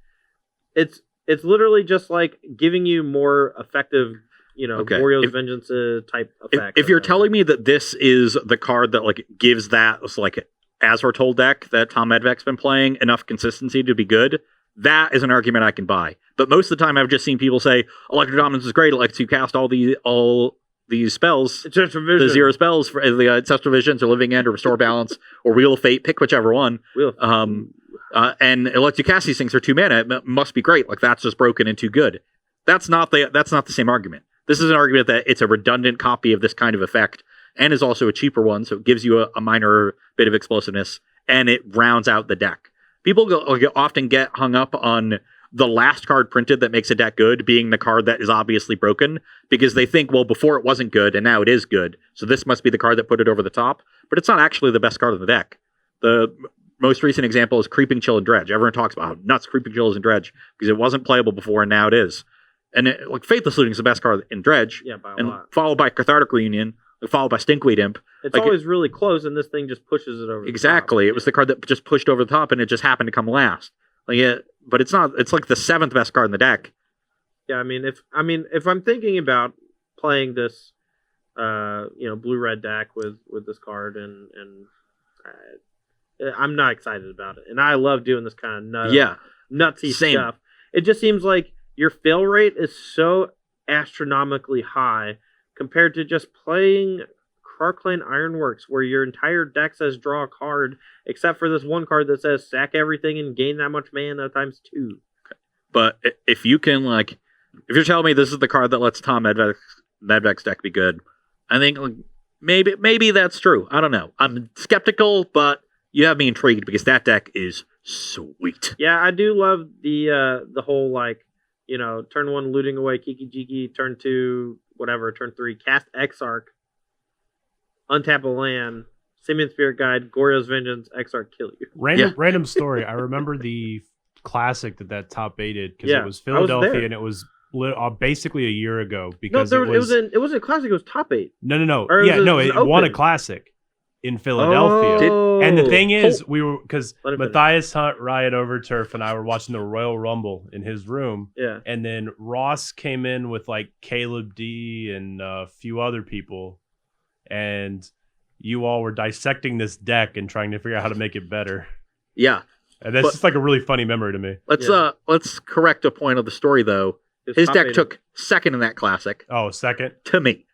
it's literally just like giving you more effective, Wario's Vengeance type effect. If you're telling me that this is the card that like gives that like As Foretold deck that Tom Medvec's been playing enough consistency to be good, that is an argument I can buy. But most of the time, I've just seen people say Electro Dominance is great. It lets you cast all these spells, the 0 spells for the Ancestral Visions or Living End or Restore Balance or Wheel of Fate. Pick whichever one. And it lets you cast these things for 2 mana. It must be great. Like, that's just broken and too good. That's not the same argument. This is an argument that it's a redundant copy of this kind of effect and is also a cheaper one, so it gives you a minor bit of explosiveness and it rounds out the deck. People often get hung up on the last card printed that makes a deck good being the card that is obviously broken because they think, well, before it wasn't good and now it is good, so this must be the card that put it over the top. but it's not actually the best card in the deck. The most recent example is Creeping Chill and Dredge. Everyone talks about how nuts Creeping Chill is in Dredge because it wasn't playable before and now it is. And Faithless Looting is the best card in Dredge. Yeah, by a and lot. Followed by Cathartic Reunion, followed by Stinkweed Imp. It's always really close, and this thing just pushes it over. Exactly. It was the card that just pushed over the top, and it just happened to come last. But it's not. It's like the 7th best card in the deck. Yeah, I mean, if I'm thinking about playing this, blue-red deck with this card, and I'm not excited about it, and I love doing this kind of nutsy stuff. It just seems like your fail rate is so astronomically high compared to just playing Krark-Clan Ironworks, where your entire deck says draw a card, except for this one card that says sack everything and gain that much mana times 2. But if you can, if you're telling me this is the card that lets Tom Medvec's deck be good, I think maybe that's true. I don't know. I'm skeptical, but you have me intrigued because that deck is sweet. Yeah, I do love the whole turn 1 looting away Kiki Jiki, turn 2 whatever, turn 3 cast Exarch, untap a land, Simian Spirit Guide, Goryo's Vengeance, Exarch kill you. Random story. I remember the classic that top baited because it was Philadelphia and it was basically a year ago because it wasn't a classic. It was top 8. No. Or it won a classic in Philadelphia. Oh. And the thing is, because Matthias Hunt, Riot Overturf, and I were watching the Royal Rumble in his room. Yeah. And then Ross came in with Caleb D and a few other people, and you all were dissecting this deck and trying to figure out how to make it better. Yeah. And that's just a really funny memory to me. Let's correct a point of the story though. His deck took 2nd in that classic. Oh, 2nd? To me.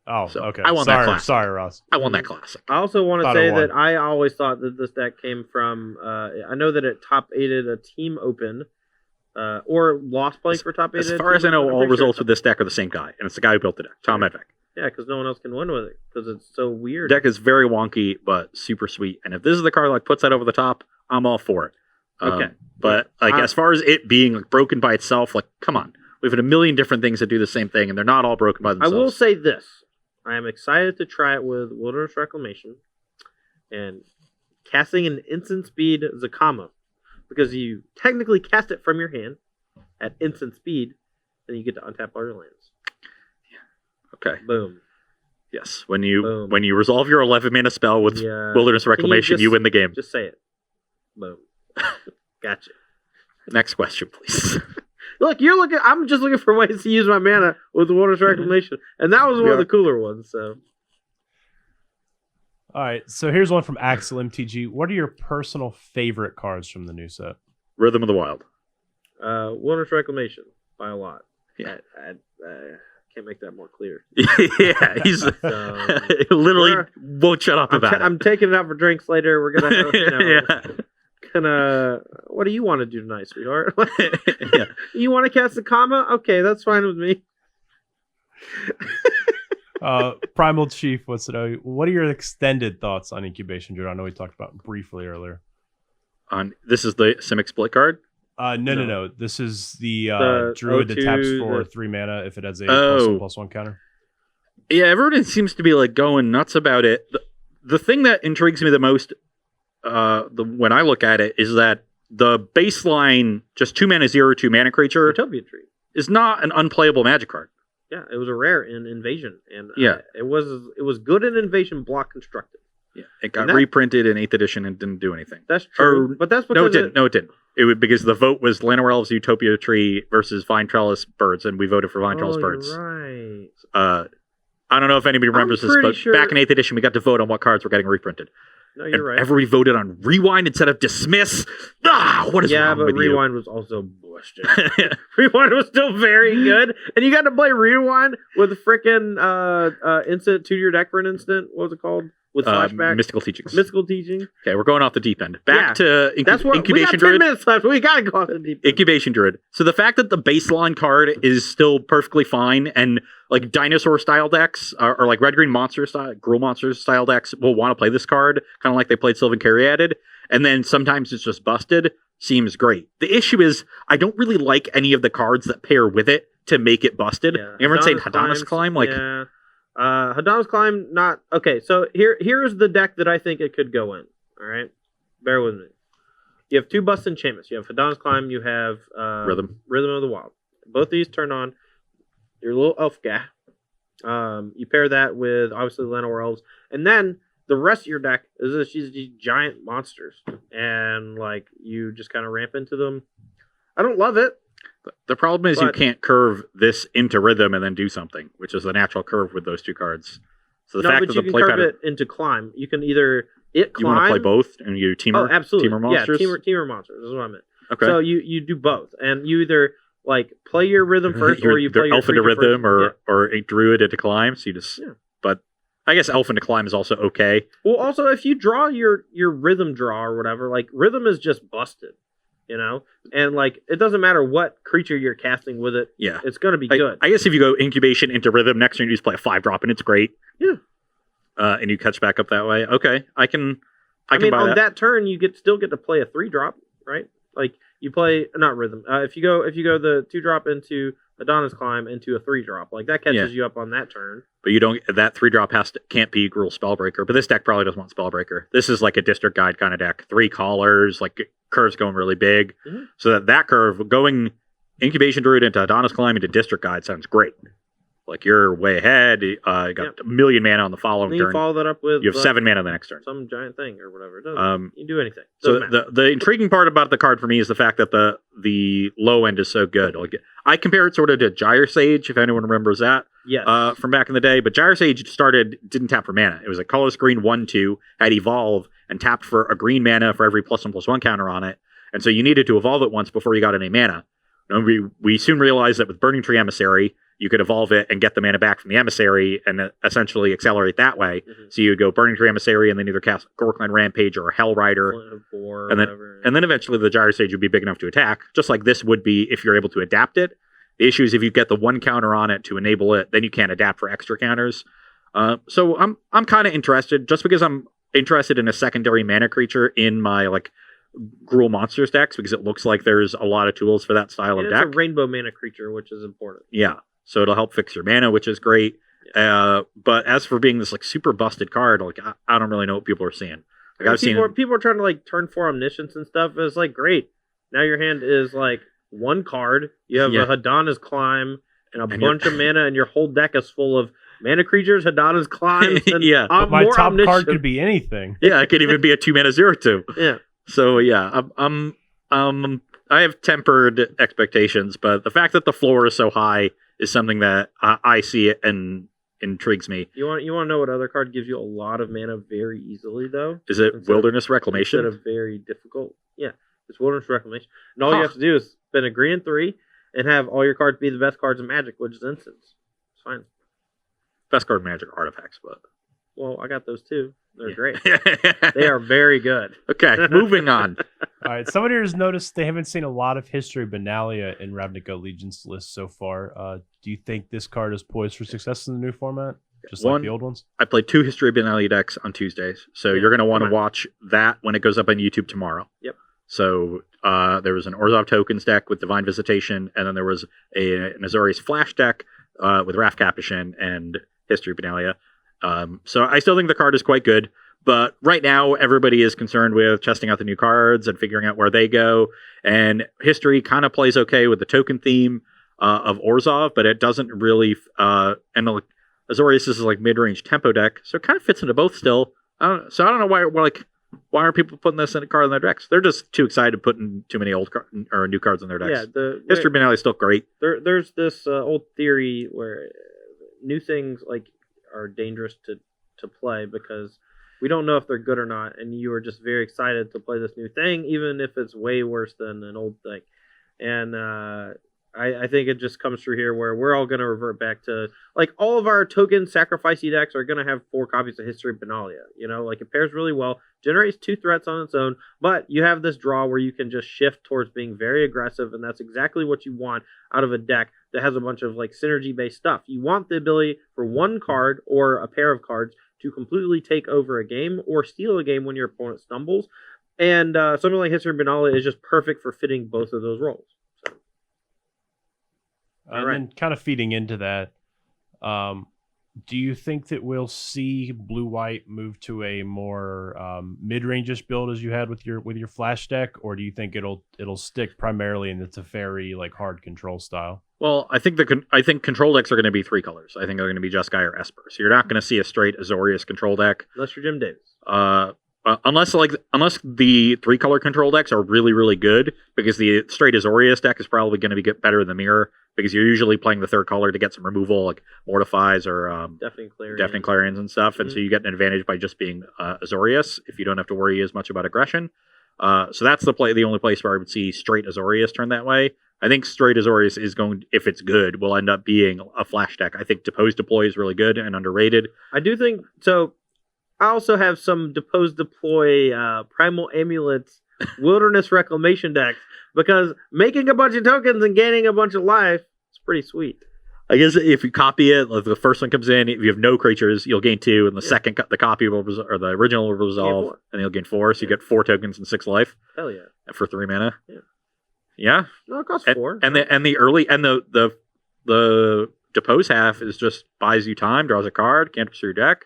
Oh, so okay. I won that classic. Sorry, Ross. I won that classic. I also want to say that I always thought that this deck came from. I know that it top 8'd a team open, or lost play for top 8. As far as I know, all results with this deck are the same guy, and it's the guy who built the deck, Tom Medvec. Yeah, because no one else can win with it because it's so weird. The deck is very wonky, but super sweet. And if this is the card puts that over the top, I'm all for it. Okay, but as far as it being broken by itself, come on, we've had a million different things that do the same thing, and they're not all broken by themselves. I will say this. I am excited to try it with Wilderness Reclamation and casting an instant speed Zakama, because you technically cast it from your hand at instant speed, then you get to untap all your lands. Yeah. Okay. Boom. Yes. When you resolve your 11 mana spell with Wilderness Reclamation, you win the game. Just say it. Boom. Gotcha. Next question, please. Look, I'm just looking for ways to use my mana with the Wilderness Reclamation, and that was one of the cooler ones. So, all right. So here's one from Axel MTG. What are your personal favorite cards from the new set? Rhythm of the Wild. Wilderness Reclamation by a lot. Yeah, I can't make that more clear. Yeah, he's literally won't shut up about it. I'm taking it out for drinks later. We're gonna. What do you want to do tonight, sweetheart? Yeah. You want to cast a comma? Okay, that's fine with me. Primal Chief wants to know, what are your extended thoughts on Incubation Druid? I know we talked about it briefly earlier. This is the Simic split card? No. This is the Druid that taps for 3 mana if it has a +1/+1 counter. Yeah, everyone seems to be going nuts about it. The thing that intrigues me the most when I look at it is that the baseline just 2 mana 0/2 mana creature Utopia Tree is not an unplayable Magic card. Yeah, it was a rare in Invasion, and it was good in Invasion block constructed. Yeah, it got reprinted in 8th edition and didn't do anything. That's true, but that's because it didn't. It was because the vote was Llanowar Elves Utopia Tree versus Vine Trellis Birds, and we voted for Vine Trellis Birds. Right. I don't know if anybody remembers this, but back in 8th edition, we got to vote on what cards were getting reprinted. No, you're right. Everybody voted on Rewind instead of Dismiss. What is wrong with you? Yeah, but Rewind was also busted. Rewind was still very good, and you got to play Rewind with a freaking instant to your deck for an instant. What was it called? With flashback? Mystical Teachings. Mystical Teaching. Okay, we're going off the deep end. Back to Incubation we got 10 Druid. minutes left. We got to go off the deep end. Incubation Druid. So the fact that the baseline card is still perfectly fine, and dinosaur style decks or red green monster style, Gruul monsters style decks will want to play this card, kind of like they played Sylvan Caryatid, and then sometimes it's just busted, seems great. The issue is I don't really like any of the cards that pair with it to make it busted. Yeah. You ever say Hadana's Climb? Hadana's Climb, not okay. So here's the deck that I think it could go in. All right, bear with me. You have 2 bust enchantments. You have Hadana's Climb. You have Rhythm of the Wild. Both these turn on your little elf guy. You pair that with obviously Llanowar Elves, and then the rest of your deck is these giant monsters, and like you just kind of ramp into them. I don't love it. The problem is you can't curve this into Rhythm and then do something, which is the natural curve with those 2 cards. So the fact but that you the can play curve pattern, it into Climb. You can either climb. You want to play both and you teamer. Oh, absolutely. Teamer monsters. Yeah, teamer monsters is what I meant. Okay. So you do both, and you either like play your Rhythm first, or you play your elf into creature Rhythm, first. or a druid into Climb. So you just. Yeah. But I guess elf into Climb is also okay. Well, also if you draw your Rhythm draw or whatever, like Rhythm is just busted, you know, and like it doesn't matter what creature you're casting with it. Yeah, it's gonna be good. I guess if you go incubation into Rhythm, next turn you just play a 5-drop and it's great. Yeah. And you catch back up that way. Okay, I can I mean, buy on that turn you still get to play a 3-drop, right? Like you play not Rhythm. If you go the 2-drop into Hadana's Climb into a 3-drop, like that catches you up on that turn. But you don't. That 3-drop can't be Gruul Spellbreaker. But this deck probably doesn't want Spellbreaker. This is like a District Guide kind of deck. 3 callers, like curves going really big. Mm-hmm. So that curve going Incubation Druid into Hadana's Climb into District Guide sounds great. Like you're way ahead. You got a million mana on the following then turn. You follow that up with you have 7 mana the next turn. Some giant thing or whatever. It doesn't. You can do anything. So the intriguing part about the card for me is the fact that the low end is so good. Like I compare it sort of to Gyre Sage, if anyone remembers that. Yes. From back in the day. But Gyre Sage didn't tap for mana. It was a colorless green 1/2, had evolve, and tapped for a green mana for every +1/+1 counter on it. And so you needed to evolve it once before you got any mana. And we soon realized that with Burning Tree Emissary, you could evolve it and get the mana back from the Emissary and essentially accelerate that way. Mm-hmm. So you would go Burning Tree Emissary and then either cast Gorkland Rampage or a Hell Rider. And then eventually the Gyre Sage would be big enough to attack, just like this would be if you're able to adapt it. The issue is if you get the 1 counter on it to enable it, then you can't adapt for extra counters. So I'm kind of interested, just because I'm interested in a secondary mana creature in my like Gruul Monsters decks, because it looks like there's a lot of tools for that style of deck. It's a rainbow mana creature, which is important. Yeah. So it'll help fix your mana, which is great. Yeah. But as for being this like super busted card, like I don't really know what people are seeing. Like people are trying to like turn for Omniscience and stuff. It's like great. Now your hand is like 1 card. You have a Hadana's Climb and a bunch of mana, and your whole deck is full of mana creatures, Hadana's Climb. And but my top card could be anything. Yeah, it could even be a 2-mana 0/2. Yeah. So yeah, I have tempered expectations, but the fact that the floor is so high is something that I see it and intrigues me. You want to know what other card gives you a lot of mana very easily though? Is it Wilderness Reclamation? Instead of very difficult. Yeah, it's Wilderness Reclamation. And all you have to do is spend a green and 3 and have all your cards be the best cards in Magic, which is instants. It's fine. Best card in Magic are artifacts, but well, I got those too. They're great. They are very good. Okay, moving on. All right, somebody has noticed they haven't seen a lot of History Benalia in Ravnica Allegiance list so far. Do you think this card is poised for success in the new format, just like the old ones? I played 2 History Benalia decks on Tuesdays, so you're going to want to watch that when it goes up on YouTube tomorrow. Yep. So there was an Orzhov Tokens deck with Divine Visitation, and then there was an Azorius Flash deck with Wrath Capuchin and History Benalia. So I still think the card is quite good, but right now everybody is concerned with testing out the new cards and figuring out where they go. And History kind of plays okay with the token theme of Orzhov, but it doesn't really. And Azorius is like mid-range tempo deck, so it kind of fits into both still. I don't know why aren't people putting this in a card in their decks? They're just too excited to put in too many old or new cards in their decks. Yeah, History Benalia is still great. There's this old theory where new things like are dangerous to play because we don't know if they're good or not, and you are just very excited to play this new thing, even if it's way worse than an old thing. And I think it just comes through here where we're all going to revert back to, like, all of our token sacrificey decks are going to have 4 copies of History Benalia. You know, like, it pairs really well, generates 2 threats on its own, but you have this draw where you can just shift towards being very aggressive, and that's exactly what you want out of a deck that has a bunch of, like, synergy-based stuff. You want the ability for 1 card or a pair of cards to completely take over a game or steal a game when your opponent stumbles, and something like History Benalia is just perfect for fitting both of those roles. And then kind of feeding into that, Do you think that we'll see blue-white move to a more mid-range-ish build as you had with your flash deck, or do you think it'll stick primarily in the Teferi like hard control style? Well, I think control decks are going to be 3 colors. I think they're going to be Jeskai or Esper. So you're not going to see a straight Azorius control deck. Unless you're Jim Davis. Unless the 3-color control decks are really, really good, because the straight Azorius deck is probably going to be better in the mirror, because you're usually playing the 3rd color to get some removal, like Mortifies or Deafening Clarions and stuff, and so you get an advantage by just being Azorius if you don't have to worry as much about aggression. So that's the only place where I would see straight Azorius turn that way. I think straight Azorius is going, if it's good, will end up being a flash deck. I think Depose Deploy is really good and underrated. I do think so. I also have some Depose Deploy, Primal Amulets, Wilderness Reclamation decks, because making a bunch of tokens and gaining a bunch of life is pretty sweet. I guess if you copy it, like the first one comes in, if you have no creatures, you'll gain 2, and the second, the copy will or the original will resolve, and you'll gain 4, so you get 4 tokens and 6 life. Hell yeah! For 3 mana. Yeah. No, it costs 4. And the early and the Depose half is just buys you time, draws a card, can't pursue your deck.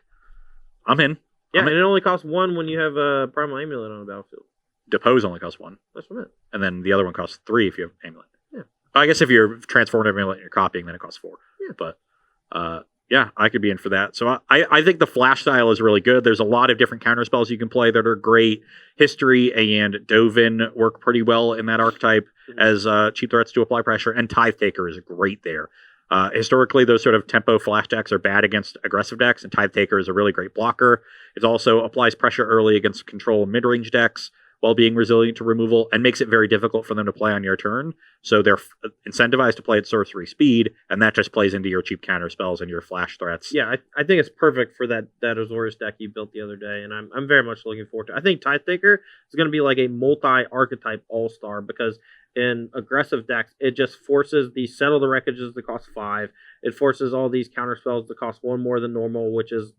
I'm in. Yeah, and it only costs 1 when you have a Primal Amulet on the battlefield. Depose only costs 1. That's what I meant. And then the other one costs 3 if you have Amulet. Yeah. I guess if you're transforming Amulet and you're copying, then it costs 4. Yeah. But yeah, I could be in for that. So I think the flash style is really good. There's a lot of different counter spells you can play that are great. History and Dovin work pretty well in that archetype as cheap threats to apply pressure, and Tithe Taker is great there. Historically, those sort of tempo flash decks are bad against aggressive decks, and Tithe Taker is a really great blocker. It also applies pressure early against control mid-range decks while being resilient to removal, and makes it very difficult for them to play on your turn. So they're incentivized to play at sorcery speed, and that just plays into your cheap counter spells and your flash threats. Yeah, I think it's perfect for that Azorius deck you built the other day, and I'm very much looking forward to it. I think Tithe Taker is going to be like a multi-archetype all-star, because in aggressive decks, it just forces the Settle the Wreckages that cost 5. It forces all these counter spells that cost 1 more than normal, which is,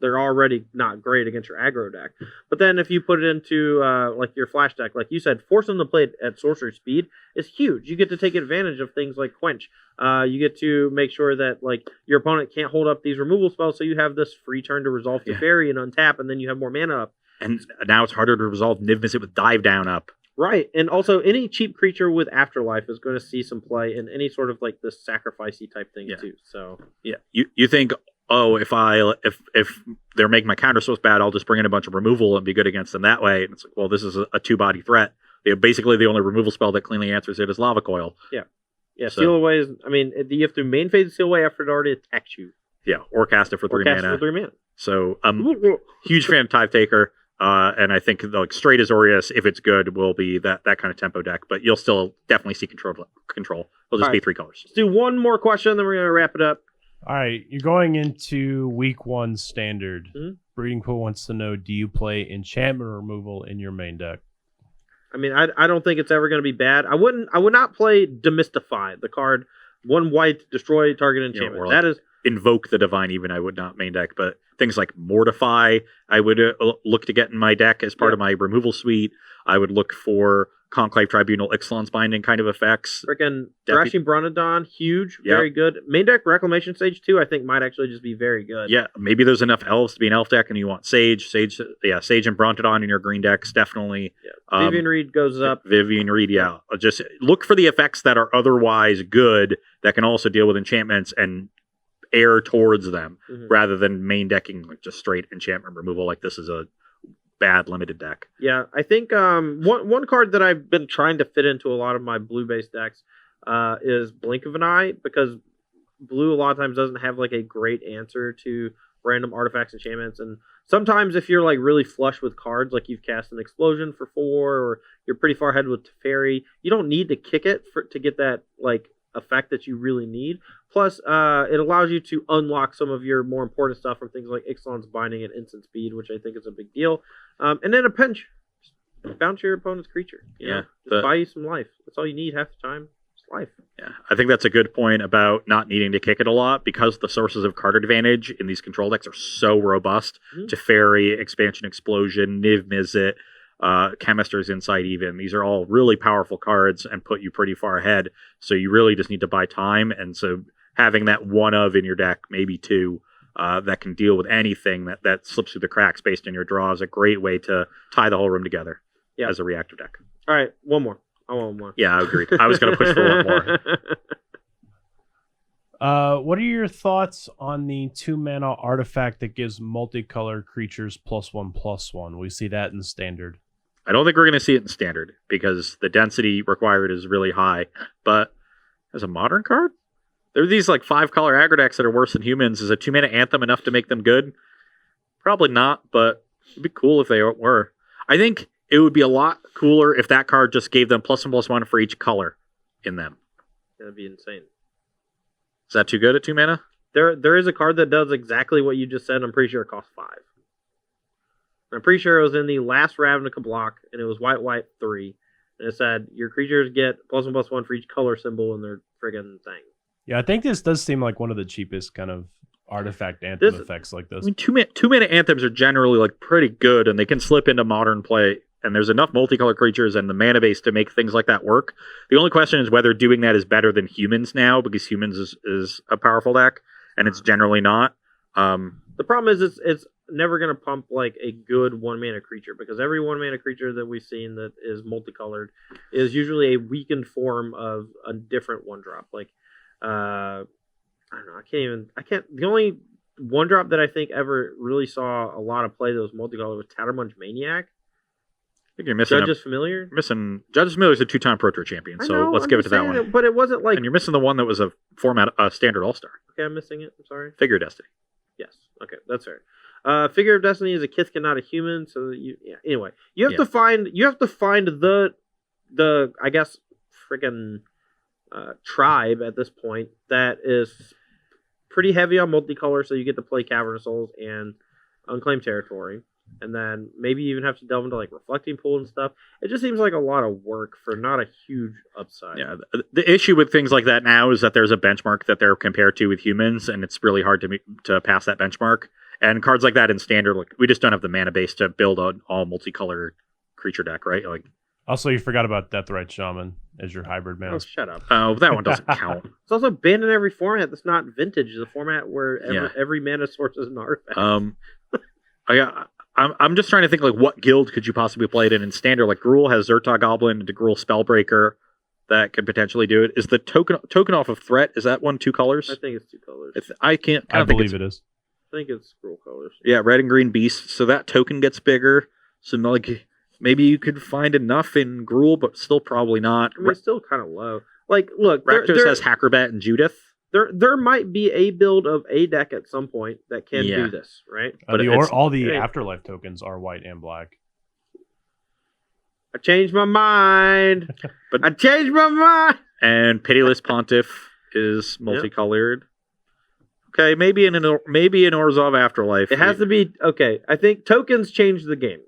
they're already not great against your aggro deck. But then if you put it into like your flash deck, like you said, force them to play it at sorcery speed is huge. You get to take advantage of things like Quench. You get to make sure that like your opponent can't hold up these removal spells, so you have this free turn to resolve Teferi and untap, and then you have more mana up. And now it's harder to resolve Niv Mizzet with Dive Down up. Right, and also any cheap creature with Afterlife is going to see some play in any sort of like this sacrificey type thing too. So yeah, you think, oh, if they're making my counter so bad, I'll just bring in a bunch of removal and be good against them that way. And it's like, well, this is a 2-body threat. Basically, the only removal spell that cleanly answers it is Lava Coil. Yeah, so, Seal Away is. I mean, you have to main phase Seal Away after it already attacks you. Yeah, or cast it for 3 mana. So huge fan of Tithe Taker. And I think like straight Azorius, if it's good, will be that kind of tempo deck. But you'll still definitely see control. It'll just be 3 colors. Let's do one more question, then we're going to wrap it up. All right, you're going into week 1 standard. Mm-hmm. Breeding Pool wants to know: do you play enchantment removal in your main deck? I mean, I don't think it's ever going to be bad. I would not play Demystify, the card 1 white, destroy target enchantment. That is Invoke the Divine. Even I would not main deck, but things like Mortify, I would look to get in my deck as part of my removal suite. I would look for Conclave Tribunal, Ixalan's Binding kind of effects. Freaking Thrashing Bronodon, huge, very good. Main deck Reclamation Sage 2, I think might actually just be very good. Yeah, maybe there's enough elves to be an elf deck, and you want Sage and Brontodon in your green decks, definitely. Yeah. Vivian Reed goes up. Vivian Reed, yeah. Just look for the effects that are otherwise good that can also deal with enchantments and air towards them, rather than main decking like just straight enchantment removal like this is a bad limited deck. Yeah, I think one card that I've been trying to fit into a lot of my blue-based decks is Blink of an Eye, because blue a lot of times doesn't have like a great answer to random artifacts, enchantments, and sometimes if you're like really flush with cards, like you've cast an Explosion for 4, or you're pretty far ahead with Teferi, you don't need to kick it to get that like effect that you really need. Plus, it allows you to unlock some of your more important stuff from things like Ixalan's Binding at instant speed, which I think is a big deal. And then a pinch. Just bounce your opponent's creature. Just buy you some life. That's all you need half the time. It's life. Yeah, I think that's a good point about not needing to kick it a lot, because the sources of card advantage in these control decks are so robust. Teferi, Expansion Explosion, Niv Mizzet, Chemist's Insight even. These are all really powerful cards and put you pretty far ahead. So you really just need to buy time. And so having that one of in your deck, maybe two, that can deal with anything that slips through the cracks based on your draw is a great way to tie the whole room together as a reactive deck. All right, one more. I want one more. Yeah, I agreed. I was going to push for one more. What are your thoughts on the 2-mana artifact that gives multicolored creatures +1/+1? We see that in standard. I don't think we're going to see it in standard because the density required is really high. But as a modern card, there are these like 5-color aggro decks that are worse than humans. Is a 2-mana Anthem enough to make them good? Probably not, but it'd be cool if they were. I think it would be a lot cooler if that card just gave them +1/+1 for each color in them. That'd be insane. Is that too good at 2 mana? There is a card that does exactly what you just said. I'm pretty sure it costs 5. I'm pretty sure it was in the last Ravnica block, and it was white 3. And it said your creatures get +1/+1 for each color symbol in their friggin' thing. Yeah, I think this does seem like one of the cheapest kind of artifact anthem effects like this. I mean, 2-mana anthems are generally like pretty good, and they can slip into modern play. And there's enough multicolored creatures and the mana base to make things like that work. The only question is whether doing that is better than humans now, because humans is a powerful deck, and it's generally not. The problem is it's never going to pump like a good 1-mana creature, because every 1-mana creature that we've seen that is multicolored is usually a weakened form of a different 1-drop. Like, I don't know, the only 1-drop that I think ever really saw a lot of play that was multicolored was Tattermunch Maniac. I think you're missing Judge's Familiar. Judge's Familiar is a 2-time Pro Tour champion, so let's give it to that one. But it wasn't like. And you're missing the one that was a standard All-Star. Okay, I'm missing it. I'm sorry. Figure of Destiny. Yes. Okay, that's fair. Figure of Destiny is a Kithkin, not a human. So anyway, you have to find the I guess freaking tribe at this point that is pretty heavy on multicolor, so you get to play Cavern Souls and Unclaimed Territory. And then maybe you even have to delve into like Reflecting Pool and stuff. It just seems like a lot of work for not a huge upside. Yeah, the issue with things like that now is that there's a benchmark that they're compared to with humans, and it's really hard to pass that benchmark. And cards like that in standard, like we just don't have the mana base to build an all multicolored creature deck, right? Like, also, you forgot about Deathrite Shaman as your hybrid mana. Oh, shut up. Oh, that one doesn't count. It's also banned in every format that's not vintage. The format where every mana source is an artifact. I'm just trying to think like what guild could you possibly play it in standard? Like Gruul has Zerta Goblin and Gruul Spellbreaker that could potentially do it. Is the token off of Threat? Is that one 2 colors? I think it's 2 colors. I believe it is. I think it's Gruul colors. Yeah, red and green beast. So that token gets bigger. So like maybe you could find enough in Gruul, but still probably not. I mean, it's still kind of low. Like, look, Rakdos has Hackerbat and Judith. There might be a build of a deck at some point that can do this, right? But all the Afterlife tokens are white and black. I changed my mind. I changed my mind. And Pitiless Pontiff is multicolored. Okay, maybe in Orzhov Afterlife. It has to be okay. I think tokens change the game.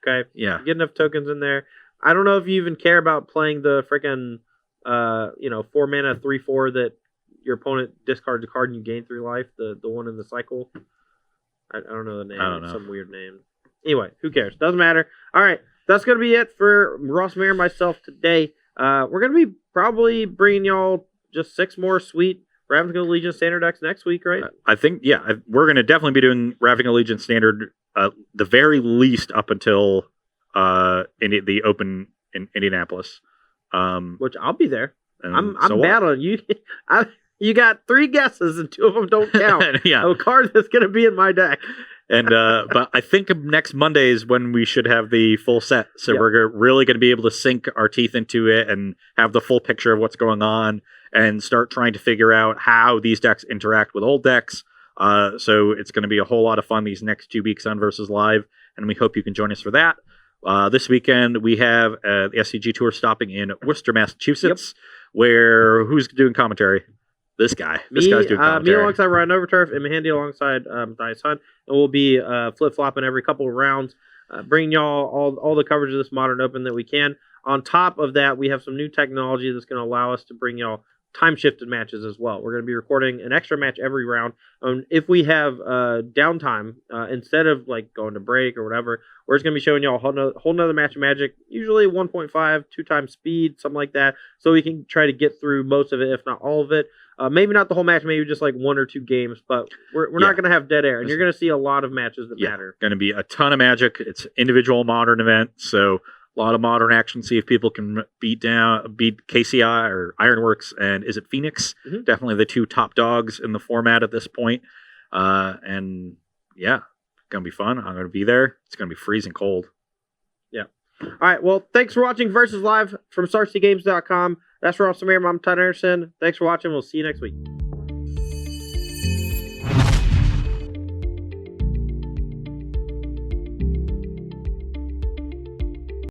Okay. Yeah. You get enough tokens in there. I don't know if you even care about playing the freaking 4-mana 3/4 that your opponent discards a card and you gain 3 life. The one in the cycle. I don't know the name. I don't know. Some weird name. Anyway, who cares? Doesn't matter. All right. That's going to be it for Ross Mayer and myself today. We're going to be probably bringing y'all just 6 more sweet Ravnica Legion standard decks next week, right? I think, we're going to definitely be doing Ravnica Legion standard the very least up until the Open in Indianapolis. Which I'll be there. I'm so battling you. You got 3 guesses and 2 of them don't count. Yeah. A card that's going to be in my deck. And but I think next Monday is when we should have the full set. So we're really going to be able to sink our teeth into it and have the full picture of what's going on and start trying to figure out how these decks interact with old decks. So it's going to be a whole lot of fun these next 2 weeks on Versus Live, and we hope you can join us for that. This weekend we have the SCG Tour stopping in Worcester, Massachusetts, where who's doing commentary? This guy. This guy's doing commentary. Me alongside Ryan Overturf and Mahandy alongside Dice Hunt. And we'll be flip-flopping every couple of rounds, bringing y'all all the coverage of this Modern Open that we can. On top of that, we have some new technology that's going to allow us to bring y'all time-shifted matches as well. We're going to be recording an extra match every round. If we have downtime, instead of like going to break or whatever, we're just going to be showing y'all a whole nother match of Magic, usually 1.5, 2 times speed, something like that, so we can try to get through most of it, if not all of it. Maybe not the whole match, maybe just like 1 or 2 games, but we're Yeah. not going to have dead air, and you're going to see a lot of matches that Yeah, matter. going to be a ton of Magic. It's individual Modern event, so a lot of Modern action. See if people can beat KCI or Ironworks, and is it Phoenix? Mhm. Definitely the 2 top dogs in the format at this point. And yeah, gonna be fun. I'm gonna be there. It's gonna be freezing cold. All right, well, thanks for watching Versus Live from StarCityGames.com. That's Ross Merriam. I'm Todd Anderson. Thanks for watching. We'll see you next week.